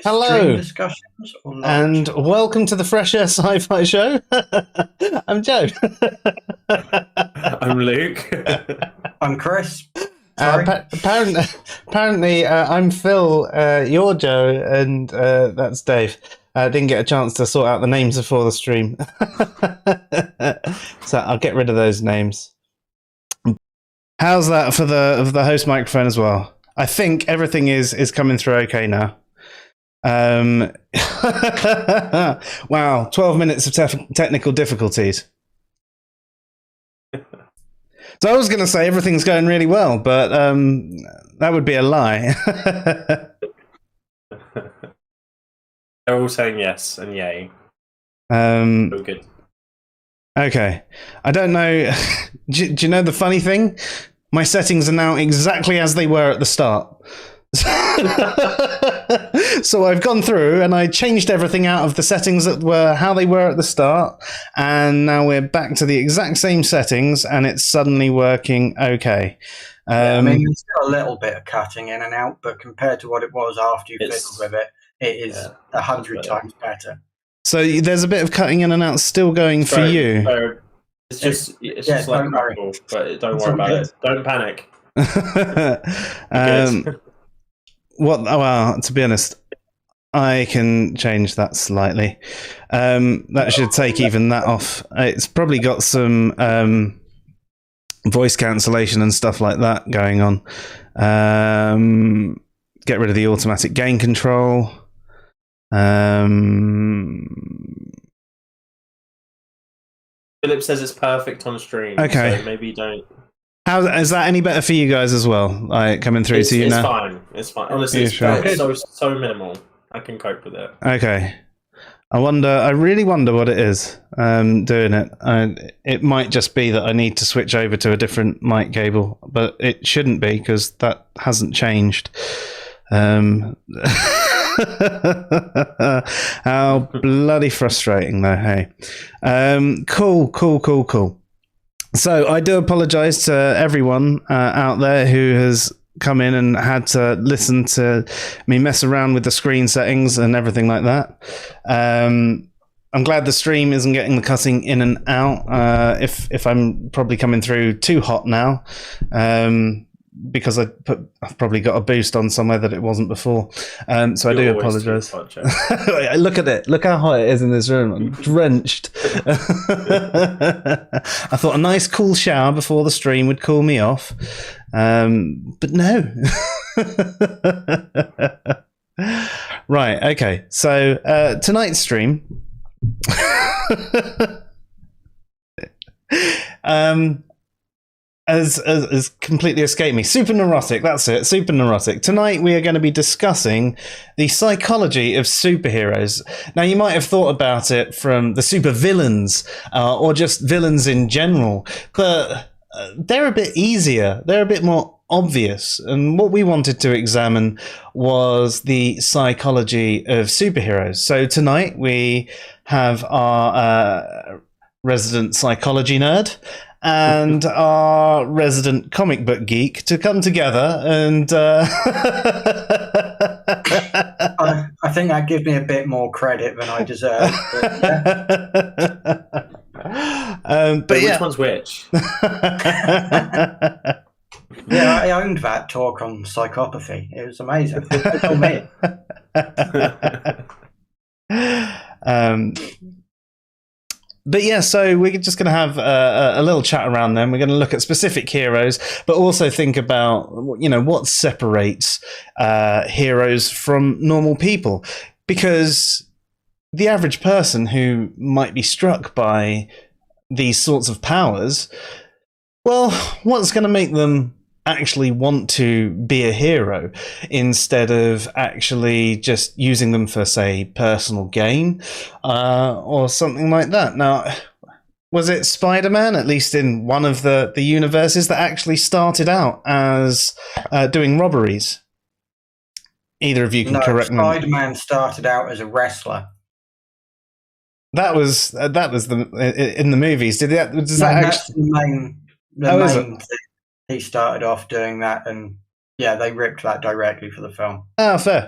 Stream Hello, discussions or live and chat? welcome to the Fresh Air Sci-Fi Show. I'm Joe. I'm Luke. I'm Chris. Sorry. Apparently, I'm Phil. You're Joe, and that's Dave. I didn't get a chance to sort out the names before the stream, so I'll get rid of those names. How's that for the host microphone as well? I think everything is coming through okay now. Wow, 12 minutes of technical difficulties. So I was going to say everything's going really well, but that would be a lie. They're all saying yes and yay. Oh, good. Okay. I don't know. Do you know the funny thing? My settings are now exactly as they were at the start. So I've gone through and I changed everything out of the settings that were how they were at the start, and now we're back to the exact same settings, and it's suddenly working okay. I mean, there's still a little bit of cutting in and out, but compared to what it was after you fiddled with it, it is 100 times better. So there's a bit of cutting in and out still going for you. So it's just like crackle, but don't worry about it. Don't panic. Well, to be honest, I can change that slightly. That should take even that off. It's probably got some voice cancellation and stuff like that going on. Get rid of the automatic gain control. Philip says it's perfect on stream. Okay. So maybe don't. How is that any better for you guys as well? Like coming through to you now? It's fine. It's fine. Honestly, it's so minimal. I can cope with it. Okay. I really wonder what it is doing it. It might just be that I need to switch over to a different mic cable, but it shouldn't be because that hasn't changed. How bloody frustrating though, hey. Cool. So I do apologise to everyone out there who has come in and had to listen to me mess around with the screen settings and everything like that. I'm glad the stream isn't getting the cutting in and out. If I'm probably coming through too hot now, because I've probably got a boost on somewhere that it wasn't before. So I do apologise. Look at it. Look how hot it is in this room. I'm drenched. I thought a nice cool shower before the stream would cool me off. But no. Right, okay. So tonight's stream... As completely escaped me. Super Neurotic, that's it. Super Neurotic. Tonight we are going to be discussing the psychology of superheroes. Now you might have thought about it from the super villains or just villains in general, but they're a bit easier. They're a bit more obvious. And what we wanted to examine was the psychology of superheroes. So tonight we have our resident psychology nerd and our resident comic book geek to come together and I think that gives me a bit more credit than I deserve. But which one's which? Yeah, I owned that talk on psychopathy. It was amazing. For me. But yeah, so we're just going to have a little chat around them. We're going to look at specific heroes, but also think about, what separates heroes from normal people. Because the average person who might be struck by these sorts of powers, well, what's going to make them actually want to be a hero instead of actually just using them for, say, personal gain or something like that? Now, was it Spiderman, at least in one of the universes, that actually started out as doing robberies? Either of you can correct me. Spiderman started out as a wrestler. That was the in the movies. That's the main thing. He started off doing that, and yeah, they ripped that directly for the film. Oh, fair.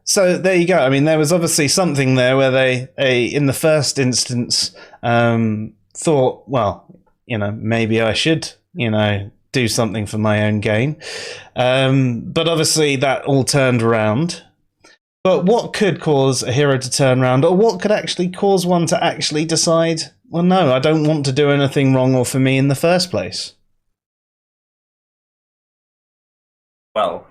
So there you go. I mean, there was obviously something there where they in the first instance, thought, well, maybe I should, do something for my own gain. But obviously that all turned around. But what could cause a hero to turn around, or what could actually cause one to actually decide, well, no, I don't want to do anything wrong or for me in the first place? Well,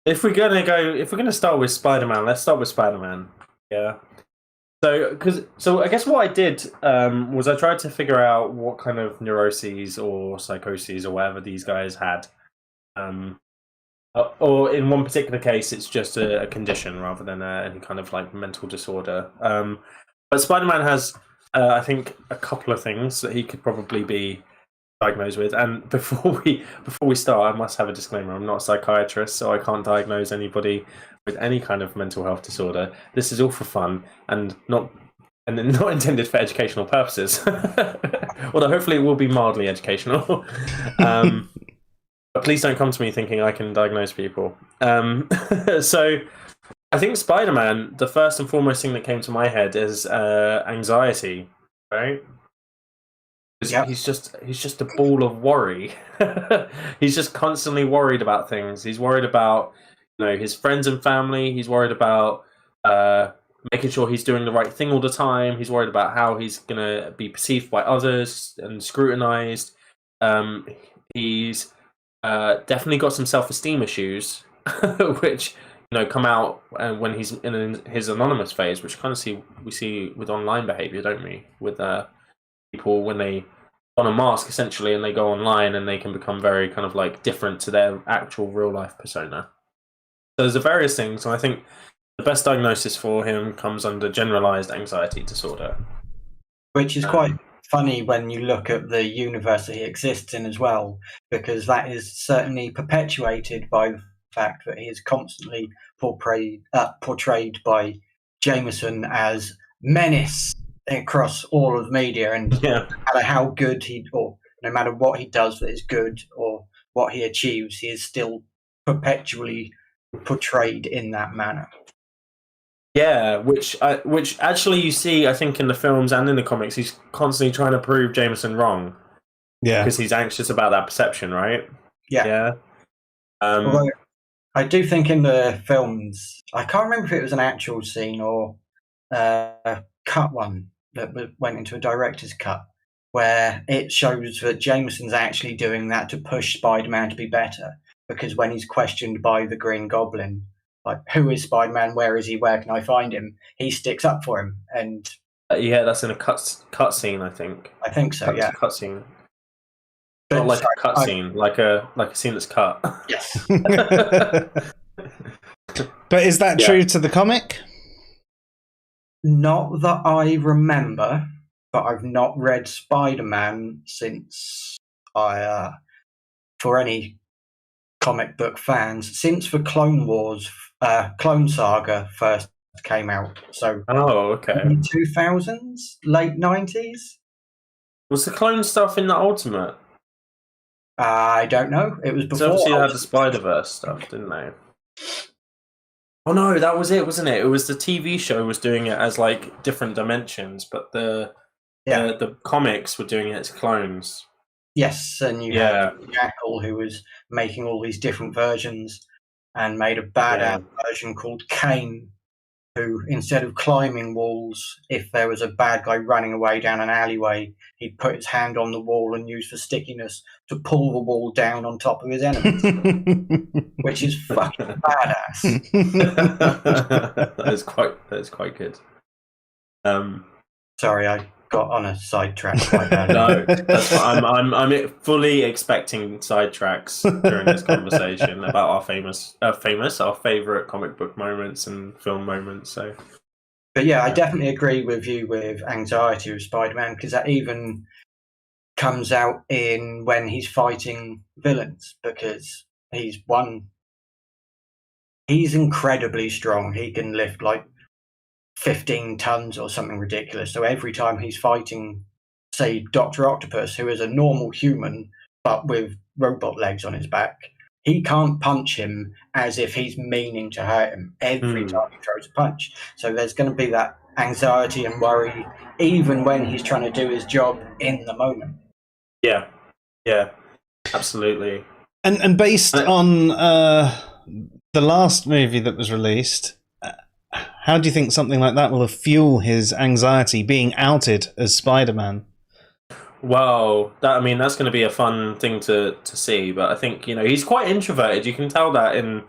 if we're gonna start with Spider-Man, let's start with Spider-Man. Yeah. So I guess what I did was I tried to figure out what kind of neuroses or psychoses or whatever these guys had. Or in one particular case, it's just a condition rather than any kind of like mental disorder. But Spider-Man has, I think, a couple of things that he could probably be diagnosed with. And before we start, I must have a disclaimer: I'm not a psychiatrist, so I can't diagnose anybody with any kind of mental health disorder. This is all for fun and not intended for educational purposes. Although hopefully it will be mildly educational. But please don't come to me thinking I can diagnose people. So I think Spider-Man, the first and foremost thing that came to my head is anxiety, right? Yep. He's just a ball of worry. He's just constantly worried about things. He's worried about his friends and family. He's worried about making sure he's doing the right thing all the time. He's worried about how he's gonna be perceived by others and scrutinized. He's definitely got some self-esteem issues, which come out when he's in his anonymous phase, which kind of we see with online behavior, don't we? With people when they on a mask essentially, and they go online and they can become very kind of like different to their actual real life persona. So there's various things, and I think the best diagnosis for him comes under generalized anxiety disorder, which is quite funny when you look at the universe that he exists in as well, because that is certainly perpetuated by the fact that he is constantly portrayed by Jameson as menace across all of media, and no matter how good or no matter what he does that is good or what he achieves, he is still perpetually portrayed in that manner. Yeah, which actually you see, I think, in the films and in the comics, he's constantly trying to prove Jameson wrong. Yeah, because he's anxious about that perception, right? Yeah. Although I do think in the films, I can't remember if it was an actual scene or a cut one that went into a director's cut, where it shows that Jameson's actually doing that to push Spider-Man to be better. Because when he's questioned by the Green Goblin, like, who is Spider-Man? Where is he? Where can I find him? He sticks up for him, and that's in a cut scene, I think. I think so. Cut scene. Not like a cut scene, like a scene that's cut. Yes. But is that true to the comic? Not that I remember, but I've not read Spider-Man since for any comic book fans, since the Clone Wars, Clone Saga first came out. So, okay, 2000s, late 90s. Was the clone stuff in the Ultimate? I don't know. It was before. So obviously, they had the Spider-Verse stuff, didn't they? Oh no, that was it, wasn't it? It was the TV show was doing it as like different dimensions, but the comics were doing it as clones. Yes, and you had Jackal, who was making all these different versions and made a badass version called Kane, who, instead of climbing walls, if there was a bad guy running away down an alleyway, he'd put his hand on the wall and use the stickiness to pull the wall down on top of his enemies, which is fucking badass. That is quite good. Sorry, I got on a sidetrack quite bad. No, that's fine. I'm fully expecting sidetracks during this conversation about our favorite comic book moments and film moments. So, but yeah, I definitely agree with you with anxiety with Spider-Man, because that even comes out in when he's fighting villains, because he's incredibly strong. He can lift like 15 tons or something ridiculous. So every time he's fighting, say, Dr. Octopus, who is a normal human but with robot legs on his back, he can't punch him as if he's meaning to hurt him every time he throws a punch. So there's going to be that anxiety and worry even when he's trying to do his job in the moment. Yeah, absolutely. And based on the last movie that was released, how do you think something like that will fuel his anxiety being outed as Spider-Man? Well, that's going to be a fun thing to see. But I think he's quite introverted. You can tell that in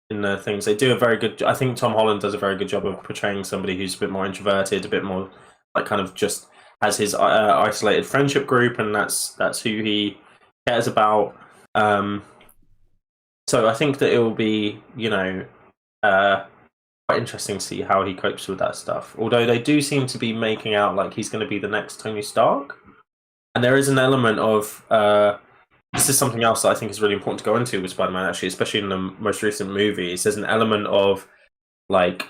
the things they do a very good. I think Tom Holland does a very good job of portraying somebody who's a bit more introverted, a bit more like kind of just has his isolated friendship group, and that's who he cares about. So I think that it will be quite interesting to see how he copes with that stuff. Although they do seem to be making out like he's going to be the next Tony Stark. And there is an element of this is something else that I think is really important to go into with Spider-Man, actually, especially in the most recent movies. There's an element of like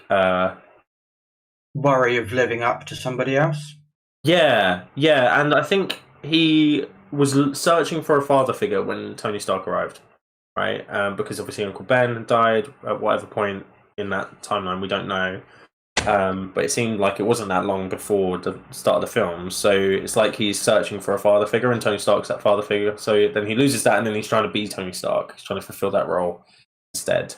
worry of living up to somebody else. Yeah, and I think he was searching for a father figure when Tony Stark arrived, right? Because obviously Uncle Ben died at whatever point in that timeline, we don't know. But it seemed like it wasn't that long before the start of the film, so it's like he's searching for a father figure, and Tony Stark's that father figure. So then he loses that, and then he's trying to be Tony Stark. He's trying to fulfill that role instead.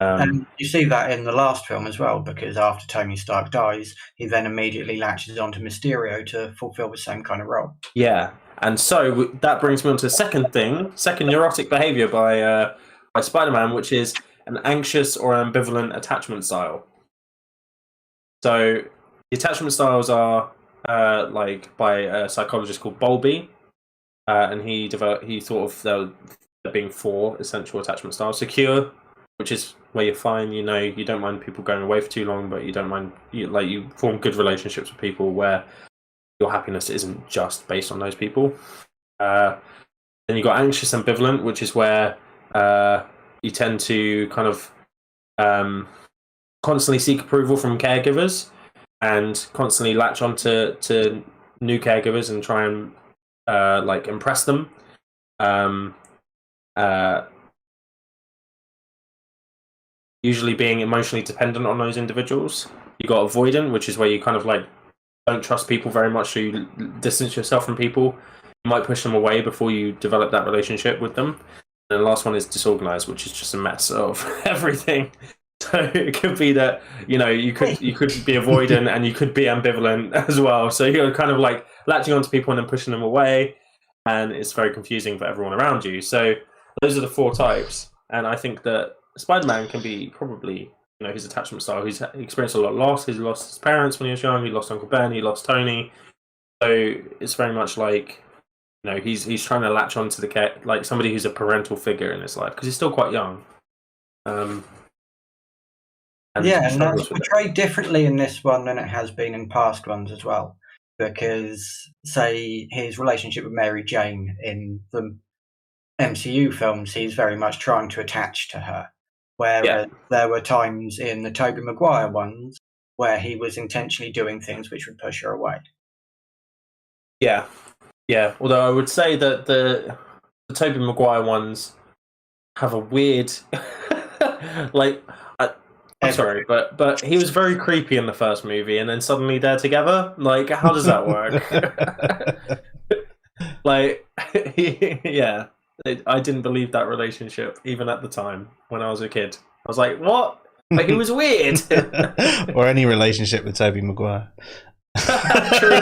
And you see that in the last film as well, because after Tony Stark dies, he then immediately latches onto Mysterio to fulfill the same kind of role. Yeah, and so that brings me on to the second neurotic behavior by Spider-Man, which is an anxious or ambivalent attachment style. So the attachment styles are like by a psychologist called Bowlby, and he thought of there being 4 essential attachment styles: secure, which is where you're fine, you don't mind people going away for too long, but you don't mind you form good relationships with people where your happiness isn't just based on those people. Then you got anxious ambivalent, which is where you tend to kind of constantly seek approval from caregivers and constantly latch on to new caregivers and try and like impress them. Usually being emotionally dependent on those individuals. You got avoidant, which is where you kind of like don't trust people very much, so you distance yourself from people. You might push them away before you develop that relationship with them. And the last one is disorganized, which is just a mess of everything. So it could be that you could be avoidant and you could be ambivalent as well. So you're kind of like latching onto people and then pushing them away, and it's very confusing for everyone around you. So those are the 4 types, and I think that Spider-Man can be probably his attachment style. He's experienced a lot of loss. He's lost his parents when he was young. He lost Uncle Ben. He lost Tony. So it's very much like he's trying to latch onto like somebody who's a parental figure in his life because he's still quite young. And that's portrayed differently in this one than it has been in past ones as well. Because, say, his relationship with Mary Jane in the MCU films, he's very much trying to attach to her. Whereas there were times in the Tobey Maguire ones where he was intentionally doing things which would push her away. Yeah. Although I would say that the Tobey Maguire ones have a weird, like, I'm sorry, but he was very creepy in the first movie, and then suddenly they're together. Like, how does that work? Like, I didn't believe that relationship even at the time when I was a kid. I was like, what? But he was weird. Or any relationship with Tobey Maguire. True.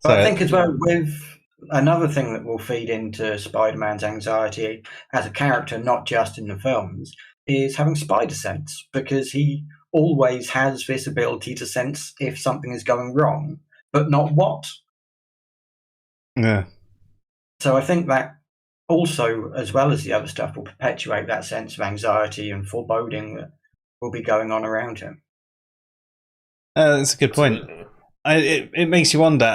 But I think as well, with another thing that will feed into Spider-Man's anxiety as a character, not just in the films, is having spider sense, because he always has this ability to sense if something is going wrong, but not what. Yeah. So I think that also, as well as the other stuff, will perpetuate that sense of anxiety and foreboding that will be going on around him. That's a good point. It makes you wonder,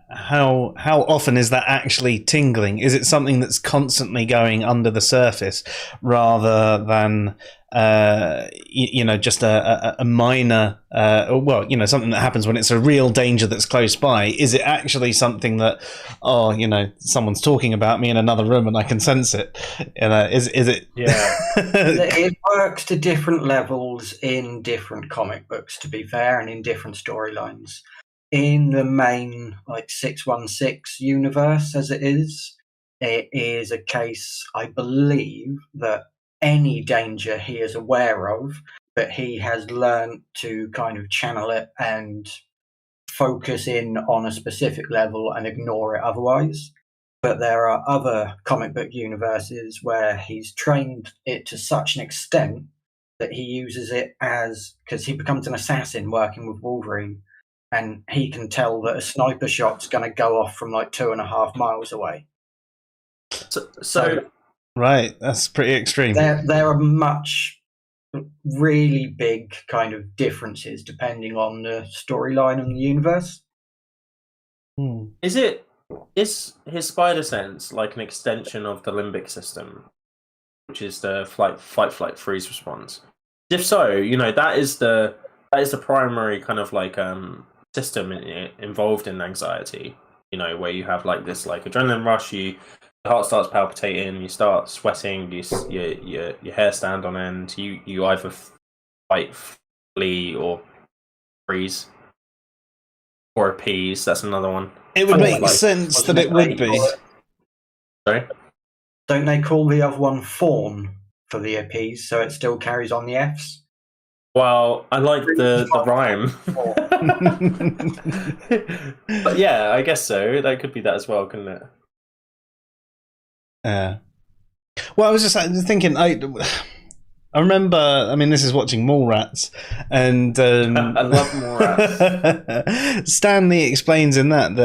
how often is that actually tingling? Is it something that's constantly going under the surface rather than just a minor, something that happens when it's a real danger that's close by? Is it actually something that, someone's talking about me in another room and I can sense it? Is it? Yeah. It works to different levels in different comic books, to be fair, and in different storylines. In the main 616 universe, as it is a case, I believe, that any danger he is aware of, but he has learned to kind of channel it and focus in on a specific level and ignore it otherwise. But there are other comic book universes where he's trained it to such an extent that he uses it because he becomes an assassin working with Wolverine, and he can tell that a sniper shot's going to go off from 2.5 miles away. So right, that's pretty extreme. There are really big kind of differences depending on the storyline and the universe. Is his spider sense like an extension of the limbic system, which is the fight, flight, freeze response? If so, that is the primary kind of system involved in anxiety. Where you have this adrenaline rush, your heart starts palpitating, you start sweating, your hair stand on end, you either fight, flee, or freeze, or appease. That's another one. It would make sense that it would be. Sorry? Don't they call the other one fawn for the appease, so it still carries on the Fs? Well, I like the rhyme. But yeah, I guess so. That could be that as well, couldn't it? Well, I was just thinking, I remember, this is watching Mallrats, and I love Mallrats. Stanley explains in that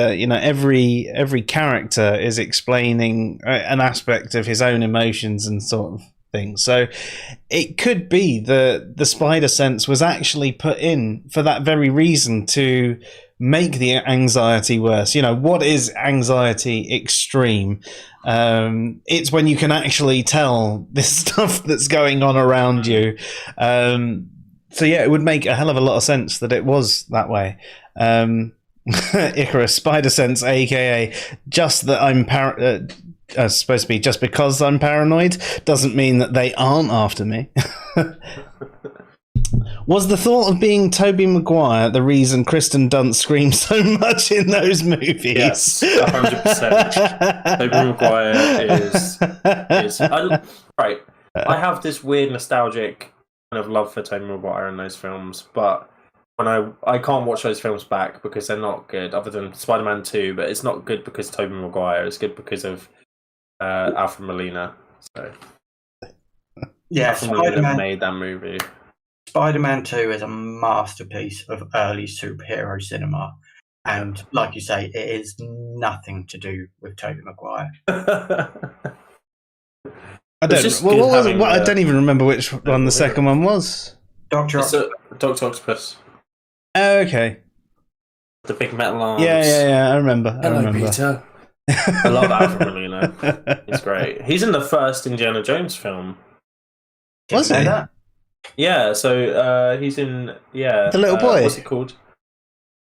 every character is explaining an aspect of his own emotions and sort of thing. So it could be the spider sense was actually put in for that very reason, to make the anxiety worse. What is anxiety extreme? It's when you can actually tell this stuff that's going on around you. So yeah, it would make a hell of a lot of sense that it was that way. Icarus, spider sense, aka just that I'm supposed to be just because I'm paranoid doesn't mean that they aren't after me. Was the thought of being Tobey Maguire the reason Kristen Dunst screams so much in those movies? Yes, 100%. Tobey Maguire is right. I have this weird nostalgic kind of love for Tobey Maguire in those films, but when I can't watch those films back because they're not good, other than Spider-Man 2, but it's not good because of Tobey Maguire. It's good because of Alfred Molina. So yeah, Alfred Molina made that movie. Spider-Man 2 is a masterpiece of early superhero cinema. And like you say, it is nothing to do with Tobey Maguire. I don't even remember which one the second one was. Dr. Octopus. Oh, okay. The big metal arms. Yeah, I remember. Peter. I love Alfred Molina. He's great. He's in the first Indiana Jones film. Was he? Yeah, so he's in The little boy. What's it called?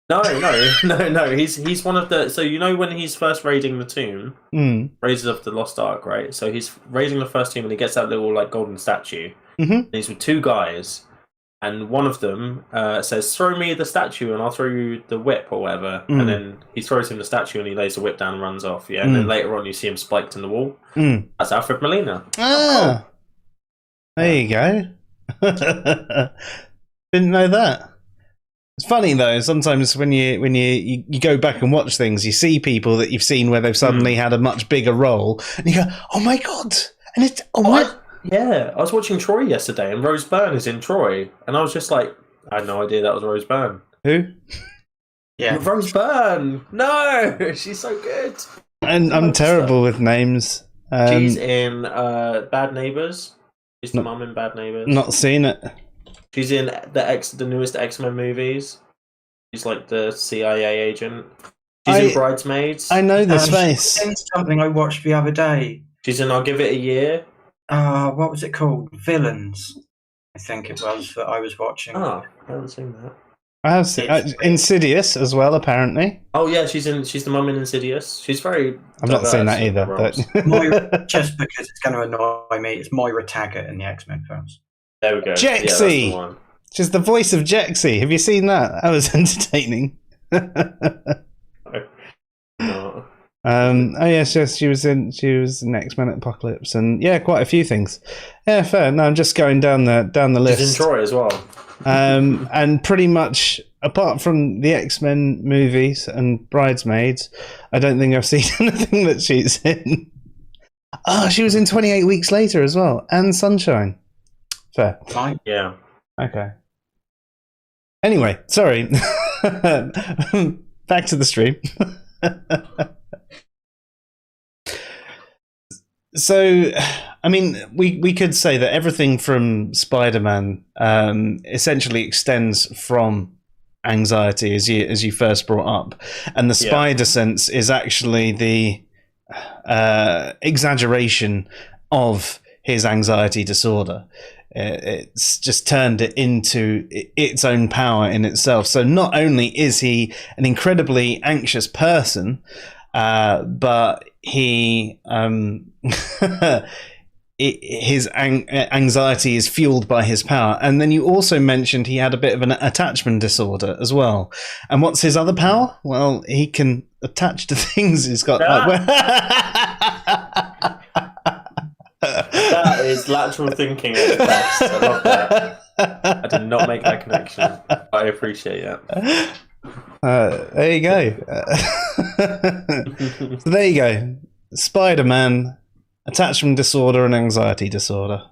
No. He's one of the. So when he's first raiding the tomb, Raiders of the Lost Ark, right? So he's raiding the first tomb and he gets that little golden statue. Mm-hmm. And he's with two guys, and one of them says, "Throw me the statue, and I'll throw you the whip or whatever." And then he throws him the statue, and he lays the whip down and runs off. Yeah, and then later on you see him spiked in the wall. That's Alfred Molina. Ah, there you go. Didn't know that. It's funny though, sometimes when you go back and watch things, you see people that you've seen where they've suddenly had a much bigger role, and you go, "Oh my god!" And it's what? I was watching Troy yesterday, and Rose Byrne is in Troy, and I was just like, I had no idea that was Rose Byrne. Who? Yeah, Rose Byrne. No, she's so good. And I'm terrible with names. She's in Bad Neighbours. She's the mum in Bad Neighbours. Not seen it. She's in the newest X-Men movies. She's like the CIA agent. She's in Bridesmaids. I know this face. She's in something I watched the other day. She's in I'll Give It a Year. What was it called? Villains, I think it was, that I was watching. Oh, I haven't seen that. I have seen Insidious as well, apparently. Oh yeah, she's the mum in Insidious. She's very. I've not seen that either. But... just because it's going to annoy me, it's Moira Taggart in the X-Men films. There we go. Jexy! Yeah, she's the voice of Jexy. Have you seen that? That was entertaining. No. Oh yes, she was in X-Men Apocalypse, and yeah, quite a few things. Yeah, fair. No, I'm just going down the list. She's in Troy as well. And pretty much apart from the X-Men movies and Bridesmaids, I don't think I've seen anything that she's in. Oh, she was in 28 Weeks Later as well, and Sunshine. Fair. Fine. Yeah. Okay. Anyway, sorry. Back to the stream. So, I mean, we could say that everything from Spider-Man essentially extends from anxiety, as you first brought up, and the spider sense is actually the exaggeration of his anxiety disorder. It's just turned it into its own power in itself. So not only is he an incredibly anxious person, but he his anxiety is fueled by his power. And then you also mentioned he had a bit of an attachment disorder as well. And what's his other power? Well, he can attach to things. He's got that is lateral thinking at its best. I love that. I did not make that connection. I appreciate it. There you go. So there you go. Spider-Man, attachment disorder and anxiety disorder.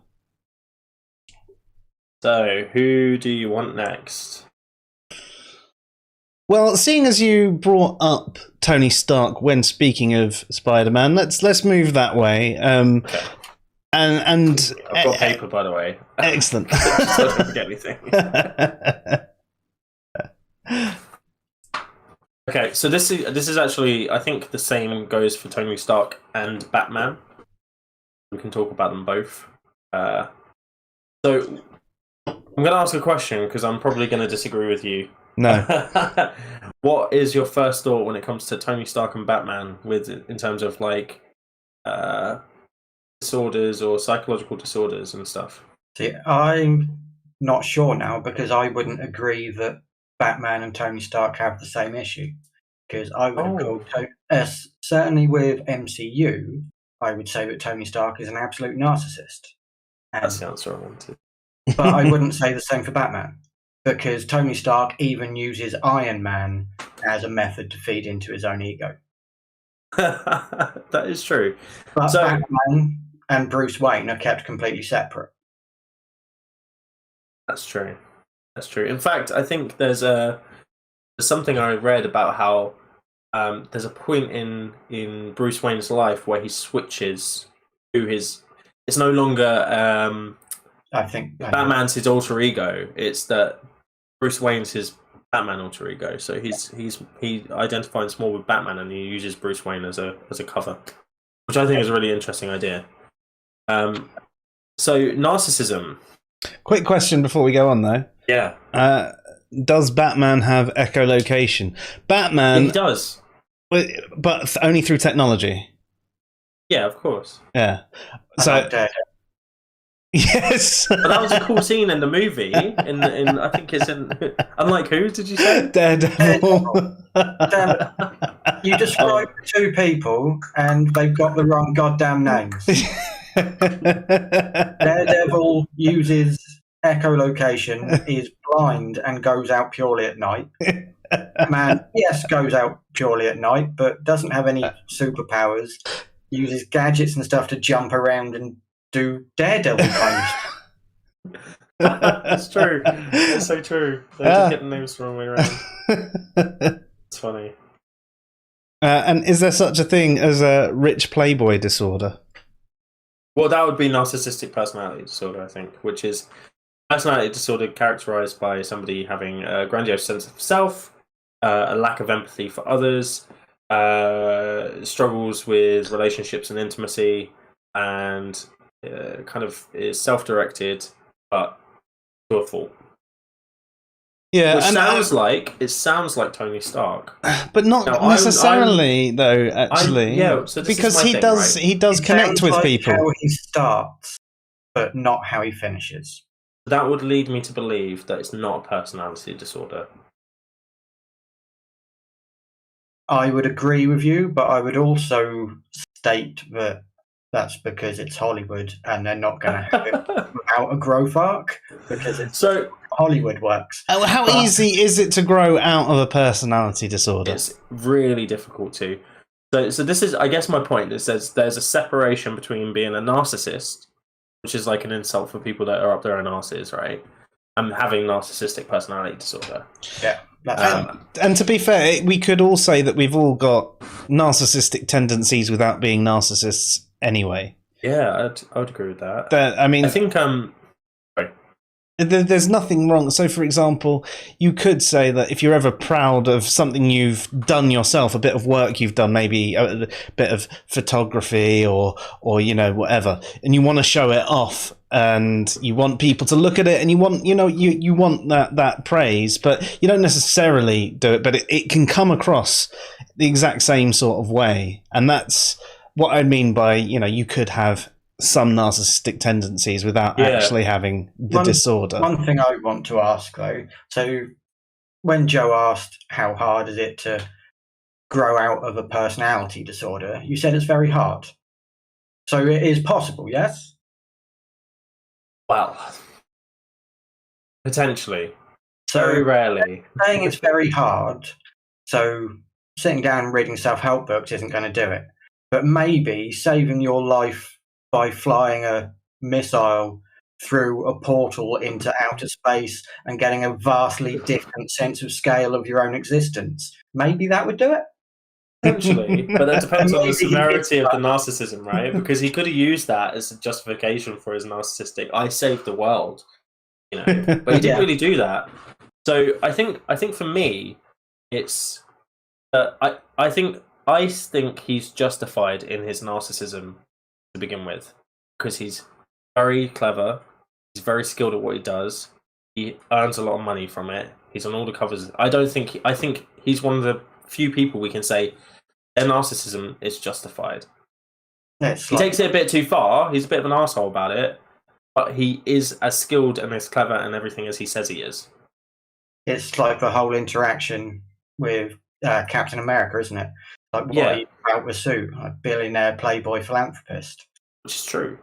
So, who do you want next? Well, seeing as you brought up Tony Stark when speaking of Spider-Man, let's move that way. Okay. And I've got paper, by the way. Excellent. So I don't forget anything. Okay, so this is actually, I think the same goes for Tony Stark and Batman. We can talk about them both. So I'm going to ask a question because I'm probably going to disagree with you. No. What is your first thought when it comes to Tony Stark and Batman, in terms of like disorders or psychological disorders and stuff? See, I'm not sure now because I wouldn't agree that Batman and Tony Stark have the same issue. Because I would have called, certainly with MCU, I would say that Tony Stark is an absolute narcissist. That's the answer I wanted. But I wouldn't say the same for Batman. Because Tony Stark even uses Iron Man as a method to feed into his own ego. That is true. But Batman and Bruce Wayne are kept completely separate. That's true. That's true. In fact, I think there's something I read about how there's a point in Bruce Wayne's life where he switches to his. It's no longer I think Batman's his alter ego. It's that Bruce Wayne's his Batman alter ego. So he identifies more with Batman and he uses Bruce Wayne as a cover, which I think is a really interesting idea. So narcissism. Quick question before we go on, though. Yeah. Does Batman have echolocation? Batman... He does. But only through technology. Yeah, of course. Yeah. So... Yes. But that was a cool scene in the movie. In I think it's in... Unlike who, did you say? Daredevil. You described two people and they've got the wrong goddamn names. Daredevil uses echolocation, is blind and goes out purely at night. Man, yes, goes out purely at night, but doesn't have any superpowers. Uses gadgets and stuff to jump around and do Daredevil kind of stuff. That's true. That's so true. They're just getting names the wrong way around. It's funny. And is there such a thing as a rich playboy disorder? Well, that would be narcissistic personality disorder, I think, which is personality disorder characterized by somebody having a grandiose sense of self, a lack of empathy for others, struggles with relationships and intimacy, and kind of is self-directed, but to a fault. Yeah, Which and it sounds like Tony Stark, but not now, necessarily though. Actually, so this because is my he thing, does right? he does It connect sounds with like people. how he starts, but not how he finishes. That would lead me to believe that it's not a personality disorder. I would agree with you, but I would also state that that's because it's Hollywood and they're not going to have it without a growth arc, because it's So Hollywood works. How easy is it to grow out of a personality disorder? it's really difficult to. So this is, I guess, my point. It says there's a separation between being a narcissist, which is like an insult for people that are up their own arses, right? And having narcissistic personality disorder. Yeah. And to be fair, we could all say that we've all got narcissistic tendencies without being narcissists anyway. Yeah, I would agree with that. I mean, I think there's nothing wrong. So, for example, you could say that if you're ever proud of something you've done yourself, a bit of work you've done, maybe a bit of photography or whatever, and you want to show it off, and you want people to look at it, and you want you want that praise, but you don't necessarily do it. But it can come across the exact same sort of way, and that's what I mean by you could have some narcissistic tendencies without actually having the disorder. One thing I want to ask though, so when Joe asked how hard is it to grow out of a personality disorder, you said it's very hard. So it is possible, yes? Well, potentially. So very rarely. Saying it's very hard, so sitting down and reading self-help books isn't going to do it. But maybe saving your life by flying a missile through a portal into outer space and getting a vastly different sense of scale of your own existence. Maybe that would do it. Potentially, but that depends on the severity of the narcissism, right? Because he could have used that as a justification for his narcissistic, I saved the world, but he didn't really do that. So I think for me, it's I think he's justified in his narcissism to begin with, because he's very clever, he's very skilled at what he does, he earns a lot of money from it, he's on all the covers. I think he's one of the few people we can say their narcissism is justified. He takes it a bit too far, he's a bit of an asshole about it, but he is as skilled and as clever and everything as he says he is. It's like the whole interaction with Captain America, isn't it? Like, what are you about the suit? A billionaire, playboy, philanthropist. Which is true.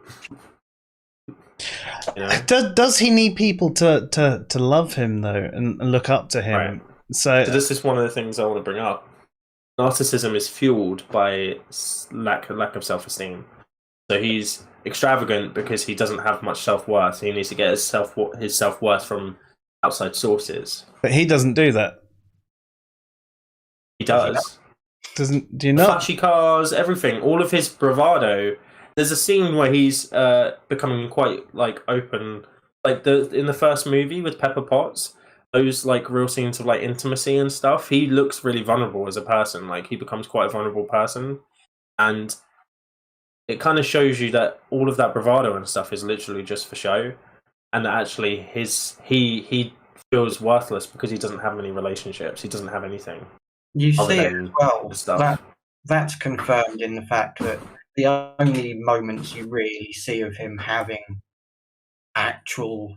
Does he need people to love him though and look up to him? Right. So this is one of the things I want to bring up. Narcissism is fueled by lack of self-esteem. So he's extravagant because he doesn't have much self-worth. He needs to get his self-worth from outside sources. But he doesn't do that. He does. Do you know? Flashy cars, everything, all of his bravado. There's a scene where he's becoming quite like open, like in the first movie with Pepper Potts. Those like real scenes of like intimacy and stuff. He looks really vulnerable as a person. Like he becomes quite a vulnerable person, and it kind of shows you that all of that bravado and stuff is literally just for show, and that actually he feels worthless because he doesn't have any relationships. He doesn't have anything. You see it as well. That's confirmed in the fact that the only moments you really see of him having actual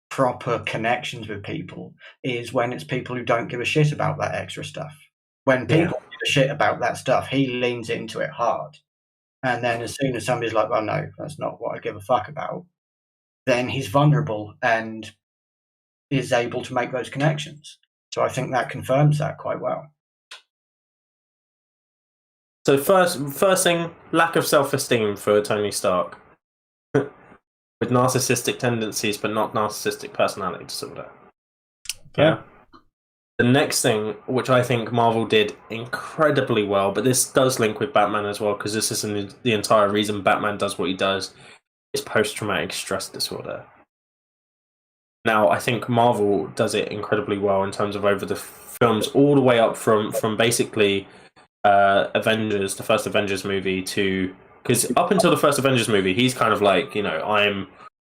proper connections with people is when it's people who don't give a shit about that extra stuff. When people give a shit about that stuff, he leans into it hard. And then as soon as somebody's like, well, no, that's not what I give a fuck about, then he's vulnerable and is able to make those connections. So I think that confirms that quite well. So first thing, lack of self-esteem for Tony Stark. With narcissistic tendencies, but not narcissistic personality disorder. Yeah. The next thing, which I think Marvel did incredibly well, but this does link with Batman as well, because this isn't the entire reason Batman does what he does, is post-traumatic stress disorder. Now, I think Marvel does it incredibly well in terms of over the films, all the way up from basically Avengers, the first Avengers movie, to because up until the first Avengers movie, he's kind of like, I'm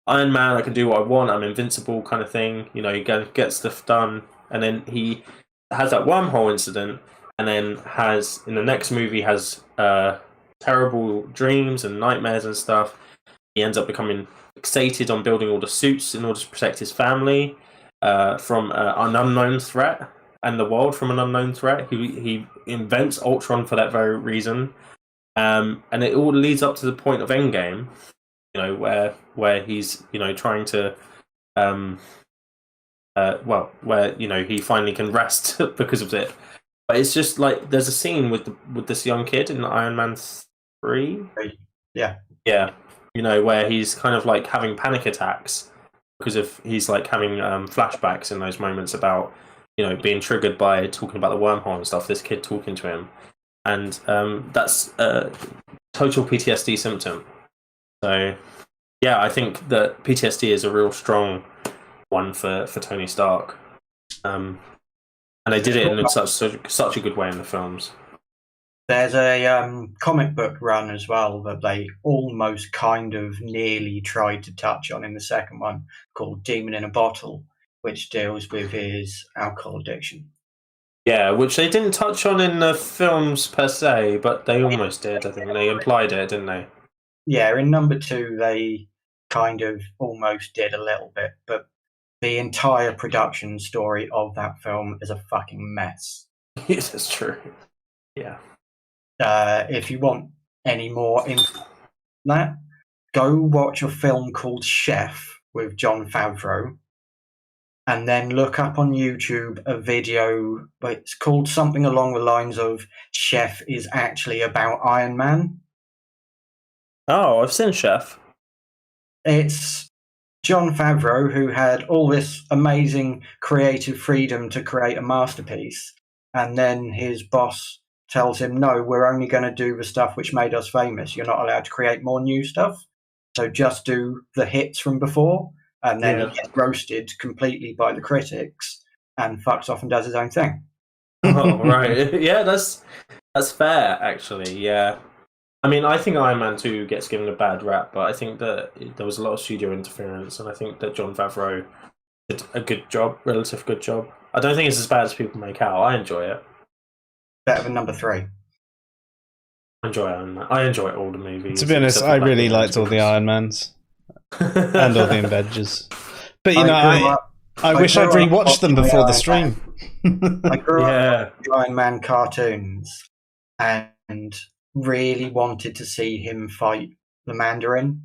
Iron Man, I can do what I want, I'm invincible kind of thing. He gets stuff done, and then he has that wormhole incident, and then has in the next movie has terrible dreams and nightmares and stuff. He ends up becoming fixated on building all the suits in order to protect his family from an unknown threat and the world from an unknown threat. He invents Ultron for that very reason, and it all leads up to the point of Endgame, where he's trying to where he finally can rest because of it. But it's just like there's a scene with this young kid in Iron Man 3. Yeah. Where he's kind of like having panic attacks because he's like having flashbacks in those moments about being triggered by talking about the wormhole and stuff. This kid talking to him, and that's a total PTSD symptom. So yeah, I think that PTSD is a real strong one for Tony Stark, and they did it in such a good way in the films. There's a comic book run as well that they almost kind of nearly tried to touch on in the second one, called Demon in a Bottle, which deals with his alcohol addiction. Yeah, which they didn't touch on in the films per se, but they almost did. I think they implied it, didn't they? Yeah, in number 2, they kind of almost did a little bit, but the entire production story of that film is a fucking mess. Yes, that's true. Yeah. If you want any more info on that, go watch a film called Chef with Jon Favreau, and then look up on YouTube a video. It's called something along the lines of Chef is actually about Iron Man. Oh, I've seen Chef. It's Jon Favreau, who had all this amazing creative freedom to create a masterpiece, and then his boss tells him, no, we're only going to do the stuff which made us famous. You're not allowed to create more new stuff. So just do the hits from before. And then he gets roasted completely by the critics and fucks off and does his own thing. Oh, right. Yeah, that's fair, actually. Yeah. I mean, I think Iron Man 2 gets given a bad rap, but I think that there was a lot of studio interference, and I think that Jon Favreau did a good job, relative good job. I don't think it's as bad as people make out. I enjoy it. Better than number 3. I enjoy Iron Man. I enjoy all the movies. To be honest, I really liked all the Iron Mans and all the Avengers. But I wish I'd rewatched them before the stream. I grew up with the Iron Man cartoons and really wanted to see him fight the Mandarin.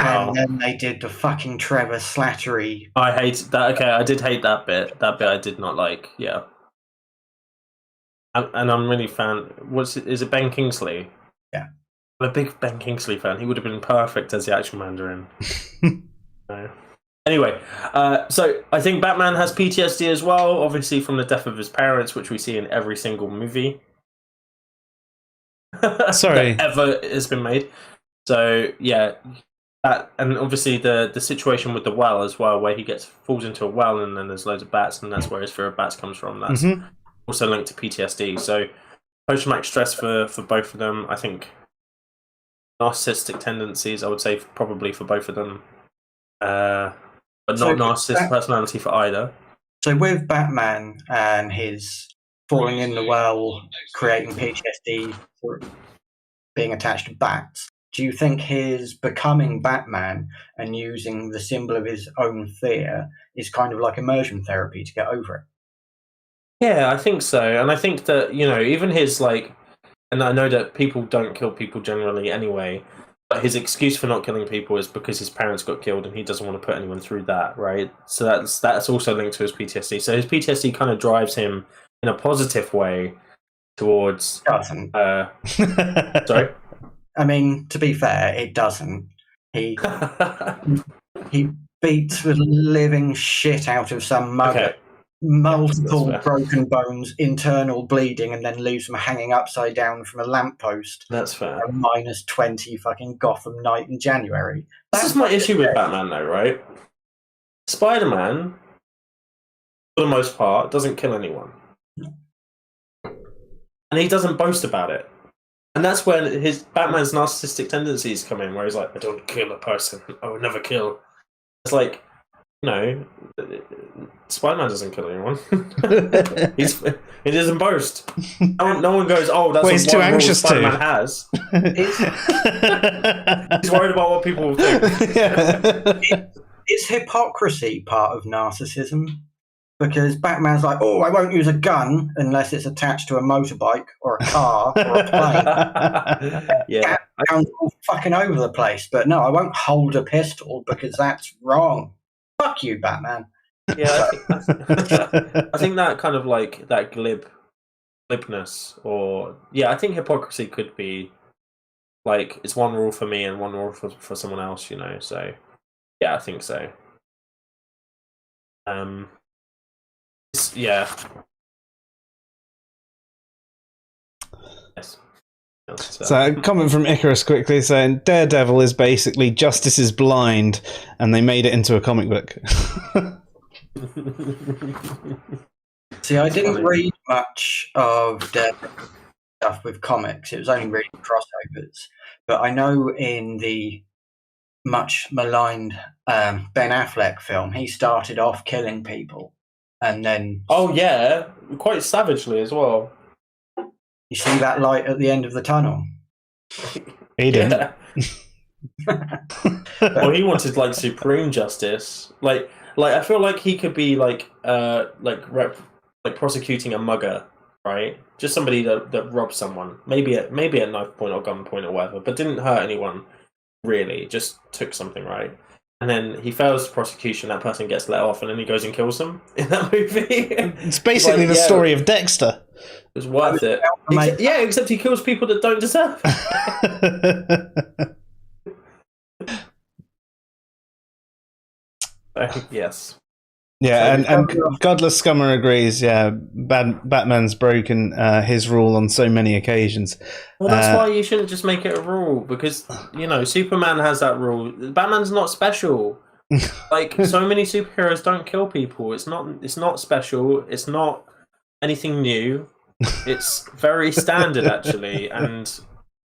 And then they did the fucking Trevor Slattery. I hate that. Okay, I did hate that bit. That bit I did not like. Yeah. And I'm really fan. Is it Ben Kingsley? Yeah. I'm a big Ben Kingsley fan. He would have been perfect as the actual Mandarin. No. Anyway, so I think Batman has PTSD as well, obviously from the death of his parents, which we see in every single movie. Sorry. that ever has been made. So yeah, that, and obviously the situation with the well as well, where he falls into a well and then there's loads of bats, and that's where his fear of bats comes from. That's also linked to PTSD. So post-traumatic stress for both of them. I think narcissistic tendencies, I would say probably for both of them, but not narcissistic personality for either. So with Batman and his falling in the well, creating PTSD, being attached to bats, do you think his becoming Batman and using the symbol of his own fear is kind of like immersion therapy to get over it? Yeah, I think so. And I think that, even his, and I know that people don't kill people generally anyway, but his excuse for not killing people is because his parents got killed and he doesn't want to put anyone through that, right? So that's also linked to his PTSD. So his PTSD kind of drives him in a positive way towards... Doesn't. Sorry? I mean, to be fair, it doesn't. He beats the living shit out of some mugger. Okay. Multiple broken bones, internal bleeding, and then leaves them hanging upside down from a lamppost. That's fair. Minus 20 fucking Gotham night in January. This is my issue with Batman, though, right? Spiderman, for the most part, doesn't kill anyone. and he doesn't boast about it. And that's when his Batman's narcissistic tendencies come in, where he's like, I don't kill a person. I would never kill. It's like, no, Spider-Man doesn't kill anyone. He doesn't boast. No one goes, oh, that's he's too anxious Spider-Man has. He's worried about what people will think. Is hypocrisy part of narcissism? Because Batman's like, oh, I won't use a gun unless it's attached to a motorbike or a car or a plane. Yeah. Guns all fucking over the place. But no, I won't hold a pistol because that's wrong. Fuck you, Batman. Yeah, I think that kind of like that glibness, or I think hypocrisy could be like it's one rule for me and one rule for someone else, you know. So yeah, I think so. Yeah. Yes. So a comment from Icarus quickly saying Daredevil is basically Justice is Blind and they made it into a comic book. See, I didn't read much of Daredevil stuff with comics. It was only reading crossovers. But I know in the much maligned Ben Affleck film, he started off killing people and then... Oh yeah, quite savagely as well. You see that light at the end of the tunnel? He didn't. Well, he wanted like supreme justice. Like I feel like he could be like prosecuting a mugger, right? Just somebody that robbed someone, maybe at knife point or gun point or whatever, but didn't hurt anyone really. Just took something, right? And then he fails prosecution. That person gets let off, and then he goes and kills them in that movie. It's basically the story of Dexter. It was worth it. Except he kills people that don't deserve it. Yes. Yeah, and Godless Scummer agrees. Yeah, Batman's broken his rule on so many occasions. Well, that's why you shouldn't just make it a rule, because Superman has that rule. Batman's not special. Like so many superheroes don't kill people. It's not special. It's not anything new. It's very standard actually, and